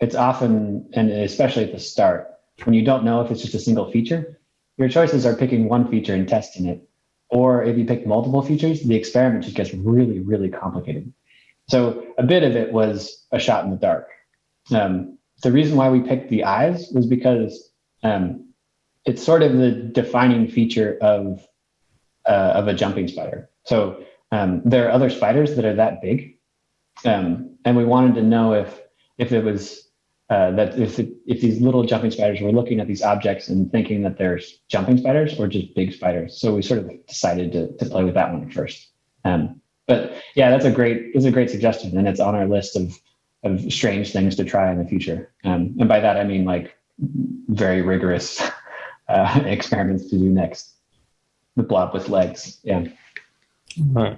it's often, and especially at the start, when you don't know if it's just a single feature, your choices are picking one feature and testing it. Or if you pick multiple features, the experiment just gets really, really complicated. So a bit of it was a shot in the dark. The reason why we picked the eyes was because it's sort of the defining feature of a jumping spider. So there are other spiders that are that big. And we wanted to know if it was if these little jumping spiders were looking at these objects and thinking that they're jumping spiders or just big spiders. So we sort of decided to play with that one first. But yeah, that's a great suggestion, and it's on our list of strange things to try in the future. And by that I mean like very rigorous experiments to do next. The blob with legs, yeah. Right.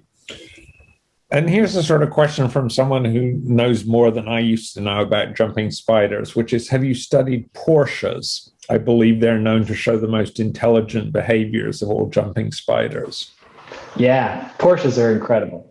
And here's a sort of question from someone who knows more than I used to know about jumping spiders, which is, have you studied Porsches? I believe they're known to show the most intelligent behaviors of all jumping spiders. Yeah, Porsches are incredible.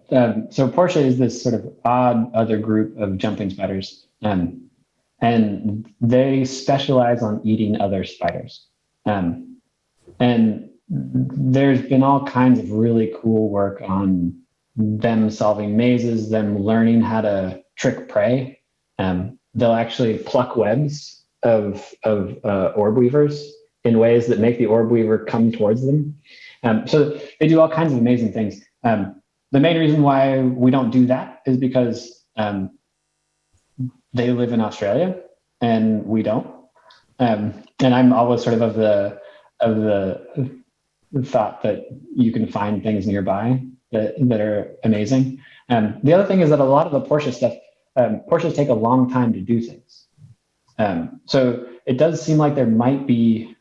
So Porsche is this sort of odd other group of jumping spiders, and they specialize on eating other spiders. And there's been all kinds of really cool work on them solving mazes, them learning how to trick prey. They'll actually pluck webs of orb weavers in ways that make the orb weaver come towards them. So they do all kinds of amazing things. The main reason why we don't do that is because they live in Australia and we don't. And I'm always sort of the thought that you can find things nearby that are amazing. The other thing is that a lot of the Porsche stuff, Porsches take a long time to do things. So it does seem like there might be,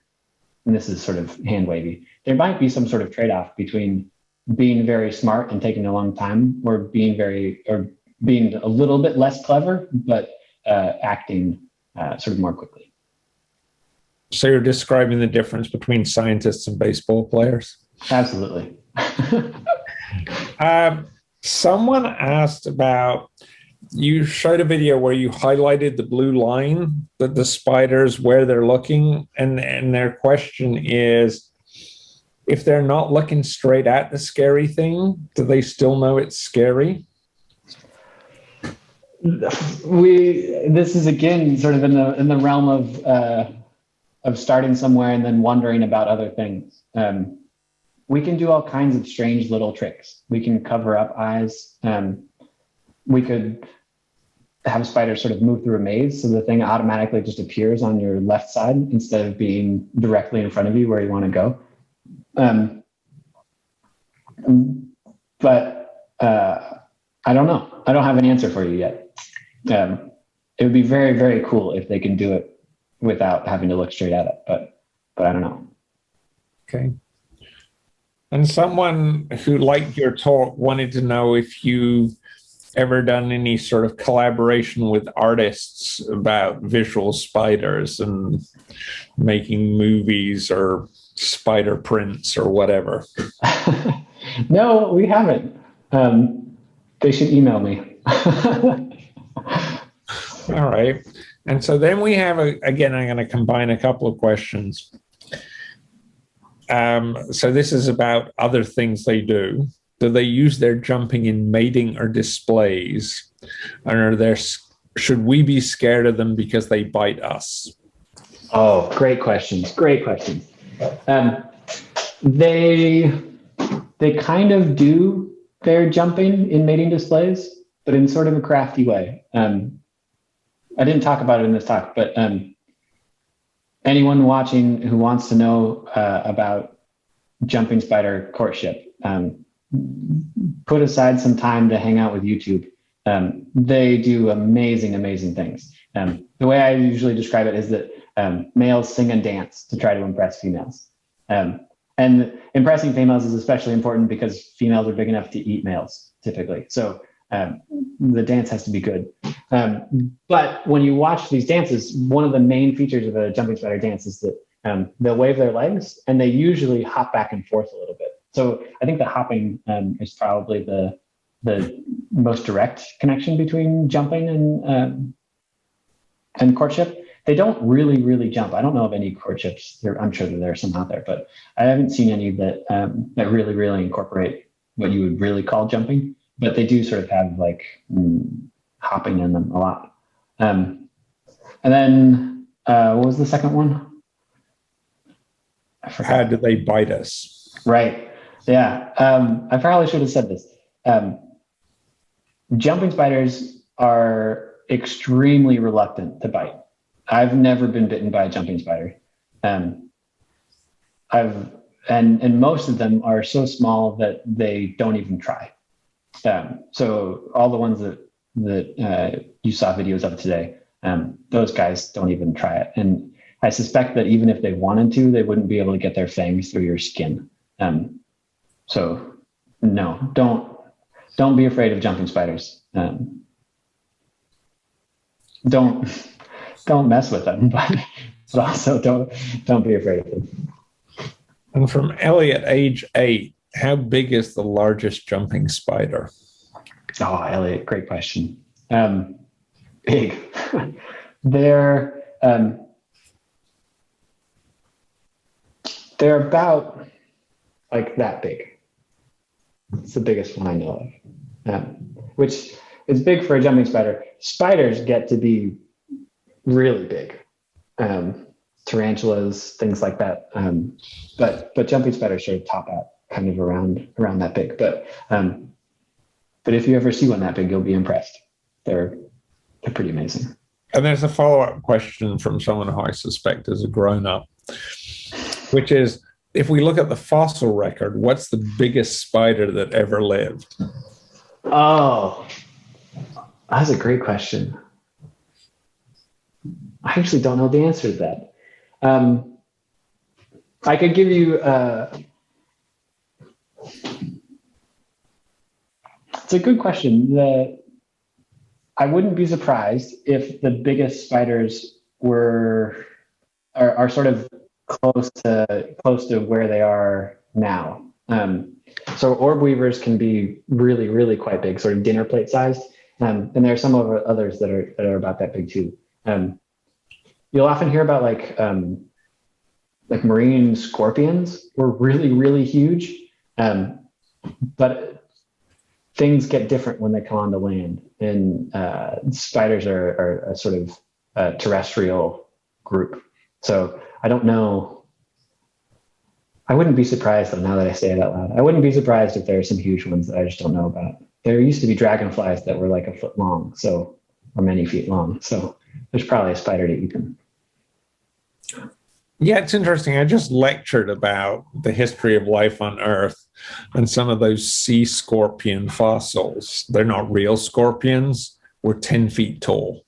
and this is sort of hand wavy, there might be some sort of trade-off between being very smart and taking a long time, or being a little bit less clever, but acting sort of more quickly. So you're describing the difference between scientists and baseball players? Absolutely. Someone asked about, you showed a video where you highlighted the blue line, that the spiders, where they're looking, and their question is, if they're not looking straight at the scary thing, do they still know it's scary? This is again sort of in the realm of starting somewhere and then wondering about other things. We can do all kinds of strange little tricks. We can cover up eyes. We could have spiders sort of move through a maze, so the thing automatically just appears on your left side instead of being directly in front of you where you want to go. But I don't know. I don't have an answer for you yet. It would be very, very cool if they can do it without having to look straight at it, but I don't know. Okay. And someone who liked your talk wanted to know if you've ever done any sort of collaboration with artists about visual spiders and making movies or spider prints or whatever. No, we haven't. They should email me. All right. And so then we have, again, I'm going to combine a couple of questions. So this is about other things they do. Do they use their jumping in mating or displays? And should we be scared of them because they bite us? Oh, great questions. Great questions. They kind of do their jumping in mating displays, but in sort of a crafty way. I didn't talk about it in this talk, but anyone watching who wants to know about jumping spider courtship, put aside some time to hang out with YouTube. They do amazing, amazing things. The way I usually describe it is that males sing and dance to try to impress females. And impressing females is especially important because females are big enough to eat males, typically. So the dance has to be good. But when you watch these dances, one of the main features of a jumping spider dance is that they'll wave their legs and they usually hop back and forth a little bit. So I think the hopping is probably the most direct connection between jumping and courtship. They don't really jump. I don't know of any courtships. I'm sure that there are some out there, but I haven't seen any that that really incorporate what you would really call jumping. But they do sort of have like hopping in them a lot. And then what was the second one? I forgot. How do they bite us? Right. Yeah. I probably should have said this. Jumping spiders are extremely reluctant to bite. I've never been bitten by a jumping spider. And most of them are so small that they don't even try. So all the ones that you saw videos of today, those guys don't even try it. And I suspect that even if they wanted to, they wouldn't be able to get their fangs through your skin. So no, don't be afraid of jumping spiders. Don't mess with them, but but also don't be afraid of them. And from Elliot, age 8, how big is the largest jumping spider? Oh, Elliot, great question. Big. They're about like that big. It's the biggest one I know of, which is big for a jumping spider. Spiders get to be really big, tarantulas, things like that. But jumping spiders sort of top out kind of around that big. But if you ever see one that big, you'll be impressed. They're pretty amazing. And there's a follow-up question from someone who I suspect is a grown-up, which is, if we look at the fossil record, what's the biggest spider that ever lived? Oh, that's a great question. I actually don't know the answer to that. I could give you, it's a good question. I wouldn't be surprised if the biggest spiders are sort of close to where they are now. So orb weavers can be really, really quite big, sort of dinner plate sized. And there are some others that are about that big too. You'll often hear about like marine scorpions were really, really huge. But things get different when they come onto land, and spiders are a sort of terrestrial group. So I don't know. I wouldn't be surprised, though, now that I say it out loud. I wouldn't be surprised if there are some huge ones that I just don't know about. There used to be dragonflies that were like a foot long, or many feet long. So there's probably a spider to eat them. Yeah, it's interesting. I just lectured about the history of life on Earth and some of those sea scorpion fossils. They're not real scorpions. Were 10 feet tall.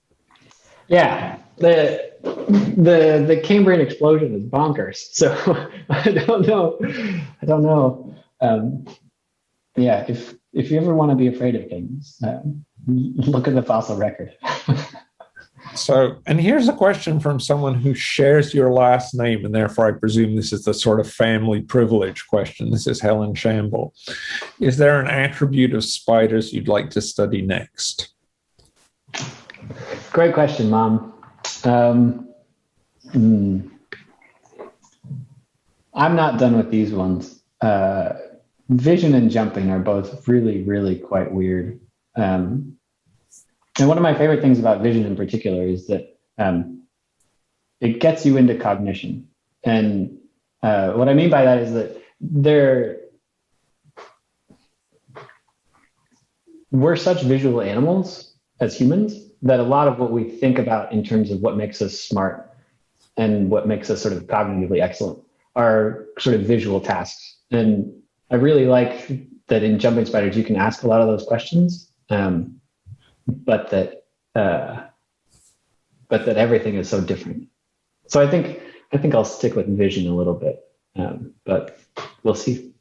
Yeah. The Cambrian explosion is bonkers. So I don't know. Yeah, if you ever want to be afraid of things, look at the fossil record. So, and here's a question from someone who shares your last name, and therefore I presume this is the sort of family privilege question. This is Helen Shamble. Is there an attribute of spiders you'd like to study next? Great question, Mom. I'm not done with these ones. Vision and jumping are both really, really quite weird. And one of my favorite things about vision in particular is that it gets you into cognition. And what I mean by that is that we're such visual animals as humans that a lot of what we think about in terms of what makes us smart and what makes us sort of cognitively excellent are sort of visual tasks. And I really like that in jumping spiders, you can ask a lot of those questions. But that everything is so different. So I think I'll stick with vision a little bit, but we'll see.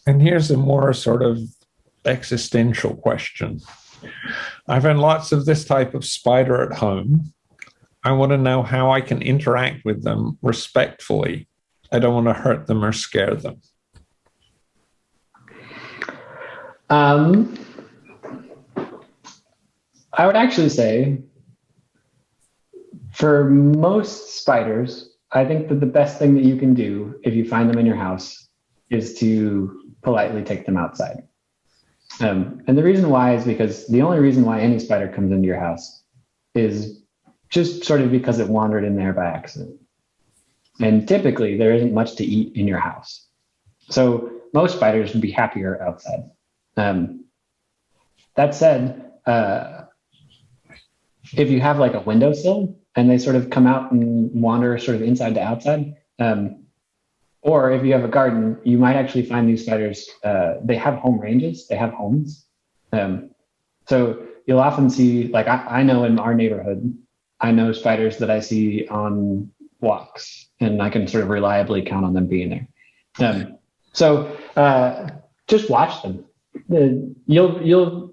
And here's a more sort of existential question. I've had lots of this type of spider at home. I want to know how I can interact with them respectfully. I don't want to hurt them or scare them. I would actually say for most spiders, I think that the best thing that you can do if you find them in your house is to politely take them outside. And the reason why is because the only reason why any spider comes into your house is just sort of because it wandered in there by accident. And typically there isn't much to eat in your house. So most spiders would be happier outside. That said, if you have like a windowsill and they sort of come out and wander sort of inside to outside, or if you have a garden, you might actually find these spiders, they have home ranges, they have homes. So you'll often see, like I know in our neighborhood, I know spiders that I see on walks and I can sort of reliably count on them being there. So just watch them. You'll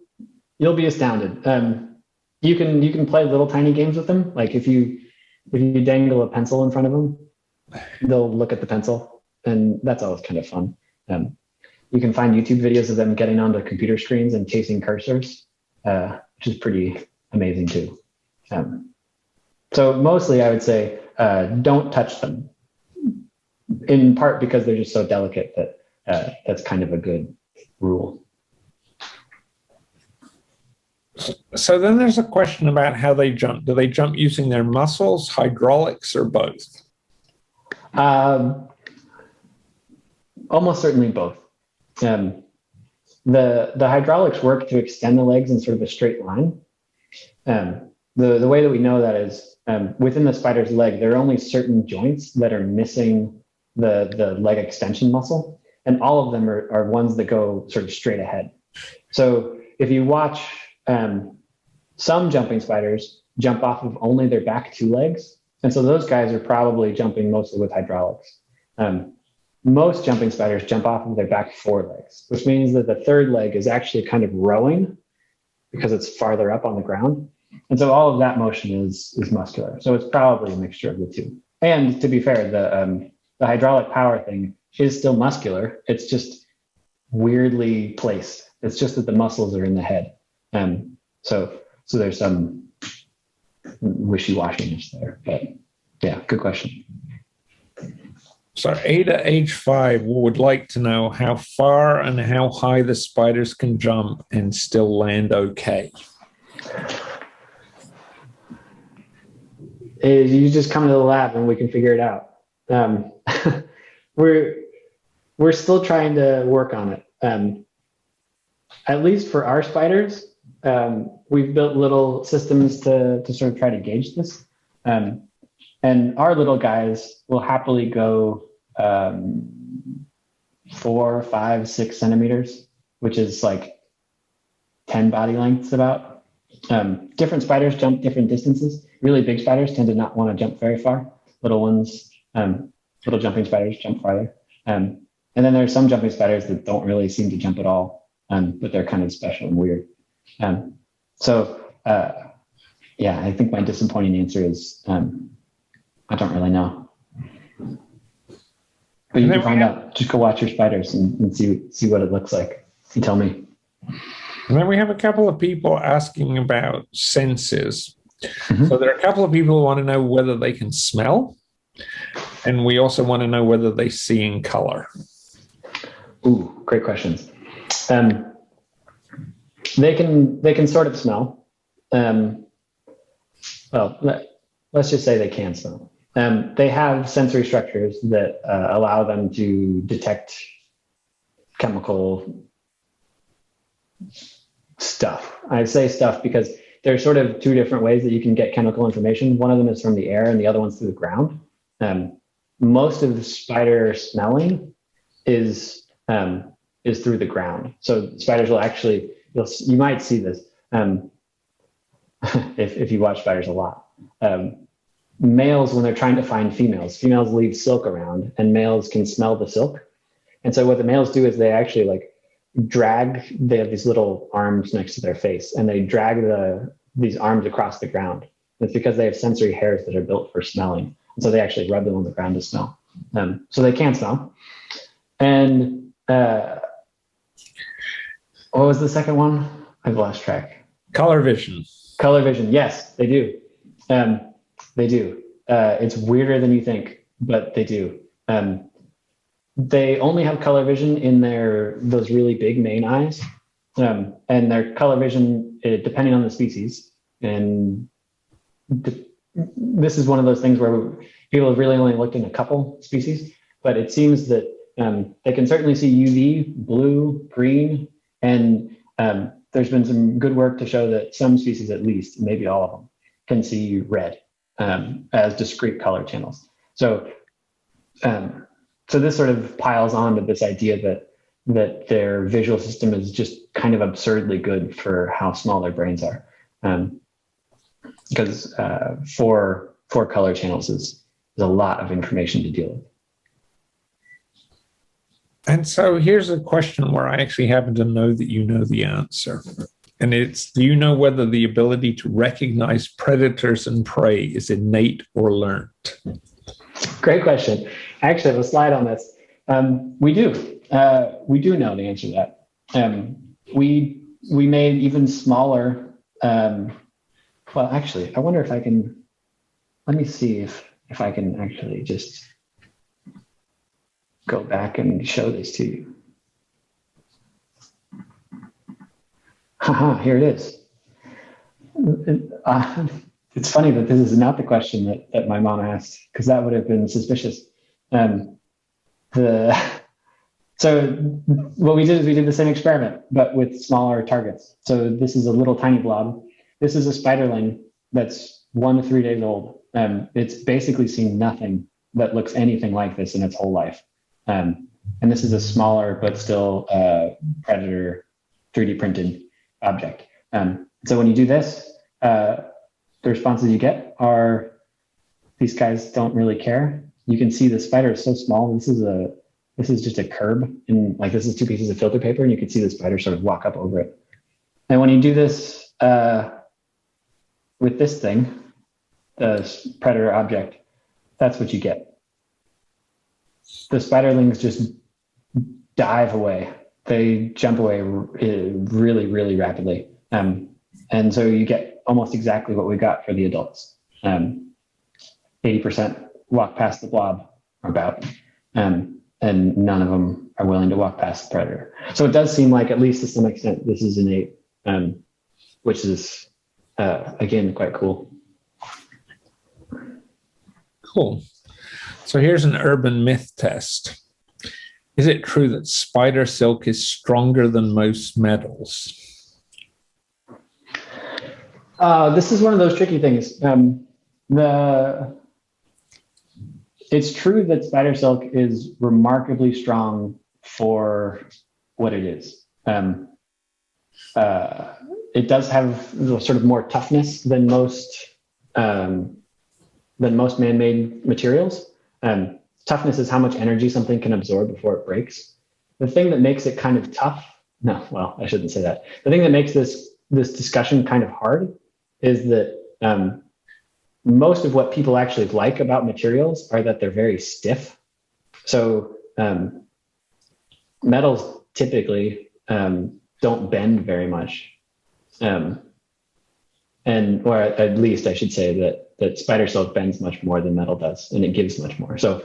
be astounded. You can play little tiny games with them. Like if you if you dangle a pencil in front of them, they'll look at the pencil, and that's always kind of fun. You can find YouTube videos of them getting onto computer screens and chasing cursors, which is pretty amazing too. So mostly I would say don't touch them, in part because they're just so delicate that that's kind of a good rule. So then there's a question about how they jump. Do they jump using their muscles, hydraulics, or both? Almost certainly both. The hydraulics work to extend the legs in sort of a straight line. The way that we know that is within the spider's leg, there are only certain joints that are missing the leg extension muscle, and all of them are ones that go sort of straight ahead. So if you watch some jumping spiders jump off of only their back two legs, and so those guys are probably jumping mostly with hydraulics. Most jumping spiders jump off of their back four legs, which means that the third leg is actually kind of rowing because it's farther up on the ground. And so all of that motion is muscular. So it's probably a mixture of the two. And to be fair, the hydraulic power thing is still muscular. It's just weirdly placed. It's just that the muscles are in the head. So there's some wishy-washiness there. But yeah, good question. So Ada, age 5, would like to know how far and how high the spiders can jump and still land okay. You just come to the lab and we can figure it out. We're still trying to work on it. At least for our spiders, we've built little systems to sort of try to gauge this. And our little guys will happily go 4, 5, 6 centimeters, which is like 10 body lengths about. Different spiders jump different distances. Really big spiders tend to not want to jump very far. Little ones, little jumping spiders jump farther. And then there are some jumping spiders that don't really seem to jump at all, but they're kind of special and weird. Yeah, I think my disappointing answer is I don't really know. But you can find out. Just go watch your spiders and see what it looks like. You tell me. And then we have a couple of people asking about senses. Mm-hmm. So there are a couple of people who want to know whether they can smell. And we also want to know whether they see in color. Ooh, great questions. They can sort of smell. Well, let's just say they can smell. They have sensory structures that allow them to detect chemical stuff. I say stuff because there's sort of two different ways that you can get chemical information. One of them is from the air and the other one's through the ground. Most of the spider smelling is through the ground. So spiders will actually, you might see this if you watch spiders a lot. Males, when they're trying to find females leave silk around and males can smell the silk. And so what the males do is they actually they have these little arms next to their face and they drag these arms across the ground. It's because they have sensory hairs that are built for smelling. And so they actually rub them on the ground to smell. So they can smell. And what was the second one? I've lost track. Color vision. Color vision. Yes, they do. They do. It's weirder than you think, but they do. They only have color vision in those really big main eyes, and their color vision, depending on the species. And this is one of those things where people have really only looked in a couple species, but it seems that they can certainly see UV, blue, green, and there's been some good work to show that some species, at least, maybe all of them, can see red as discrete color channels. So this sort of piles on to this idea that their visual system is just kind of absurdly good for how small their brains are. Because four color channels is a lot of information to deal with. And so here's a question where I actually happen to know that you know the answer. And do you know whether the ability to recognize predators and prey is innate or learned? Great question. I actually have a slide on this. We do. We do know the answer to that. We made even smaller. Well, actually, I wonder if I can. Let me see if I can actually just go back and show this to you. Haha, here it is. It's funny that this is not the question that my mom asked, because that would have been suspicious. So what we did is we did the same experiment, but with smaller targets. So this is a little tiny blob. This is a spiderling that's 1 to 3 days old. It's basically seen nothing that looks anything like this in its whole life. And this is a smaller, but still predator 3D printed object. So when you do this, the responses you get are, these guys don't really care. You can see the spider is so small. This is just a curb, and like this is 2 pieces of filter paper, and you can see the spider sort of walk up over it. And when you do this with this thing, the predator object, that's what you get. The spiderlings just dive away. They jump away really, really rapidly. And so you get almost exactly what we got for the adults. 80% walk past the blob, or about, and none of them are willing to walk past the predator. So it does seem like, at least to some extent, this is innate, which is, again, quite cool. Cool. So here's an urban myth test. Is it true that spider silk is stronger than most metals? This is one of those tricky things. It's true that spider silk is remarkably strong for what it is. It does have sort of more toughness than most man-made materials. Toughness is how much energy something can absorb before it breaks. The thing that makes it kind of tough, no, well, I shouldn't say that. The thing that makes this discussion kind of hard is that most of what people actually like about materials are that they're very stiff. So metals typically don't bend very much. Or at least I should say that spider silk bends much more than metal does, and it gives much more. So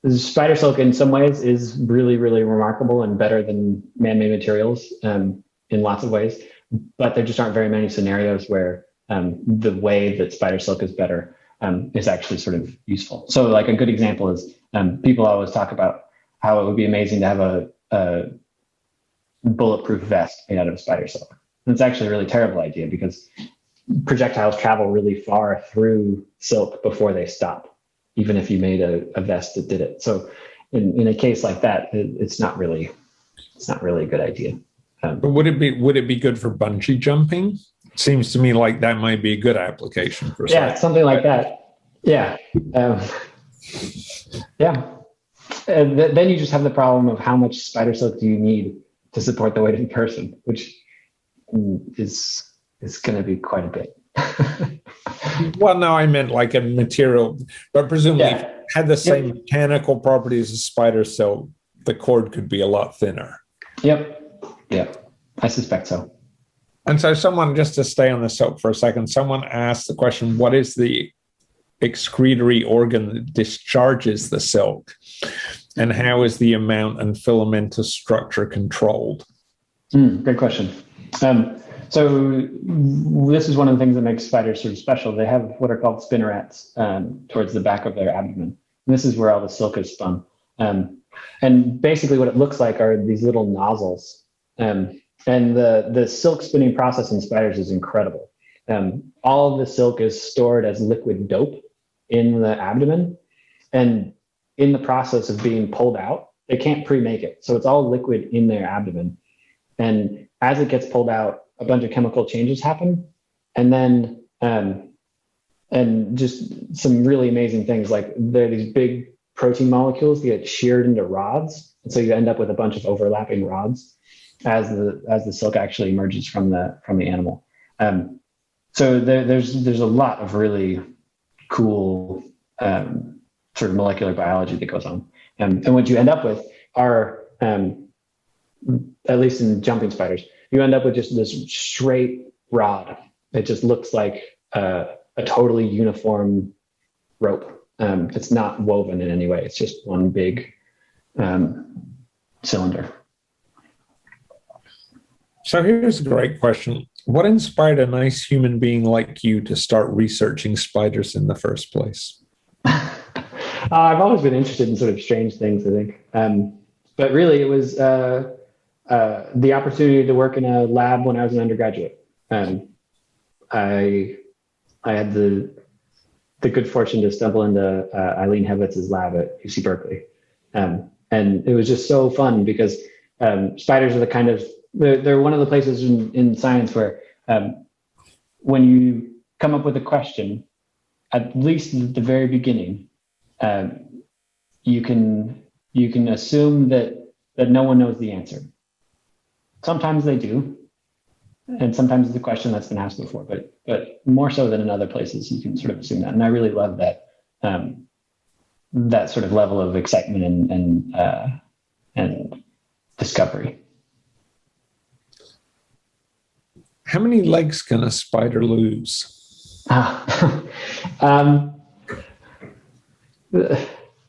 spider silk in some ways is really, really remarkable and better than man-made materials in lots of ways, but there just aren't very many scenarios where the way that spider silk is better is actually sort of useful. So like a good example is people always talk about how it would be amazing to have a bulletproof vest made out of spider silk. And it's actually a really terrible idea because projectiles travel really far through silk before they stop, even if you made a vest that did it. So in a case like that, it's not really a good idea. But would it be good for bungee jumping? Seems to me like that might be a good application for something like that. Yeah. Yeah. And then you just have the problem of how much spider silk do you need to support the weight of the person, which is going to be quite a bit. Well, no, I meant like a material, but presumably if it had the same mechanical properties as spider silk, the cord could be a lot thinner. Yep. I suspect so. And so someone, just to stay on the silk for a second, someone asked the question, what is the excretory organ that discharges the silk? And how is the amount and filamentous structure controlled? Great question. So this is one of the things that makes spiders sort of special. They have what are called spinnerets towards the back of their abdomen. And this is where all the silk is spun. And basically what it looks like are these little nozzles. And the silk spinning process in spiders is incredible. All of the silk is stored as liquid dope in the abdomen. And in the process of being pulled out, they can't pre-make it. So it's all liquid in their abdomen. And as it gets pulled out, a bunch of chemical changes happen. And then, and just some really amazing things, like there are these big protein molecules that get sheared into rods. And so you end up with a bunch of overlapping rods. as the silk actually emerges from the animal. So there's a lot of really cool sort of molecular biology that goes on, and what you end up with are, at least in jumping spiders, you end up with just this straight rod. It just looks like a totally uniform rope. It's not woven in any way. It's just one big cylinder. So here's a great question. What inspired a nice human being like you to start researching spiders in the first place? I've always been interested in sort of strange things, I think. But really, it was the opportunity to work in a lab when I was an undergraduate. I had the good fortune to stumble into Eileen Hevitz's lab at UC Berkeley. And it was just so fun because spiders are the kind of, they're one of the places in science where when you come up with a question, at least at the very beginning, you can assume that no one knows the answer. Sometimes they do, and sometimes it's a question that's been asked before, but more so than in other places, you can sort of assume that. And I really love that that sort of level of excitement and discovery. How many legs can a spider lose?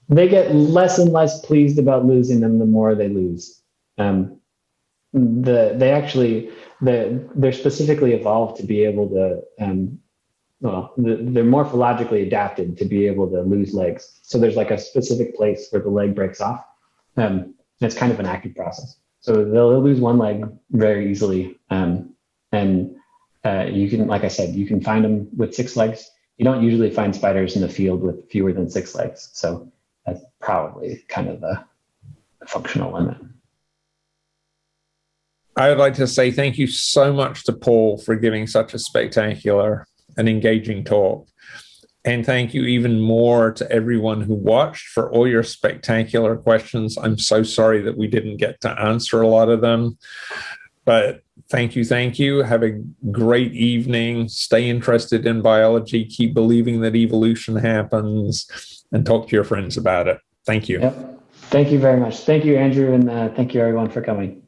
They get less and less pleased about losing them the more they lose. They're specifically evolved to be able to, they're morphologically adapted to be able to lose legs. So there's like a specific place where the leg breaks off. It's kind of an active process. So they'll lose one leg very easily. You can, like I said, you can find them with 6 legs. You don't usually find spiders in the field with fewer than 6 legs. So that's probably kind of the functional limit. I would like to say thank you so much to Paul for giving such a spectacular and engaging talk. And thank you even more to everyone who watched for all your spectacular questions. I'm so sorry that we didn't get to answer a lot of them, but thank you. Thank you. Have a great evening. Stay interested in biology. Keep believing that evolution happens, and talk to your friends about it. Thank you. Yep. Thank you very much. Thank you, Andrew. And thank you everyone for coming.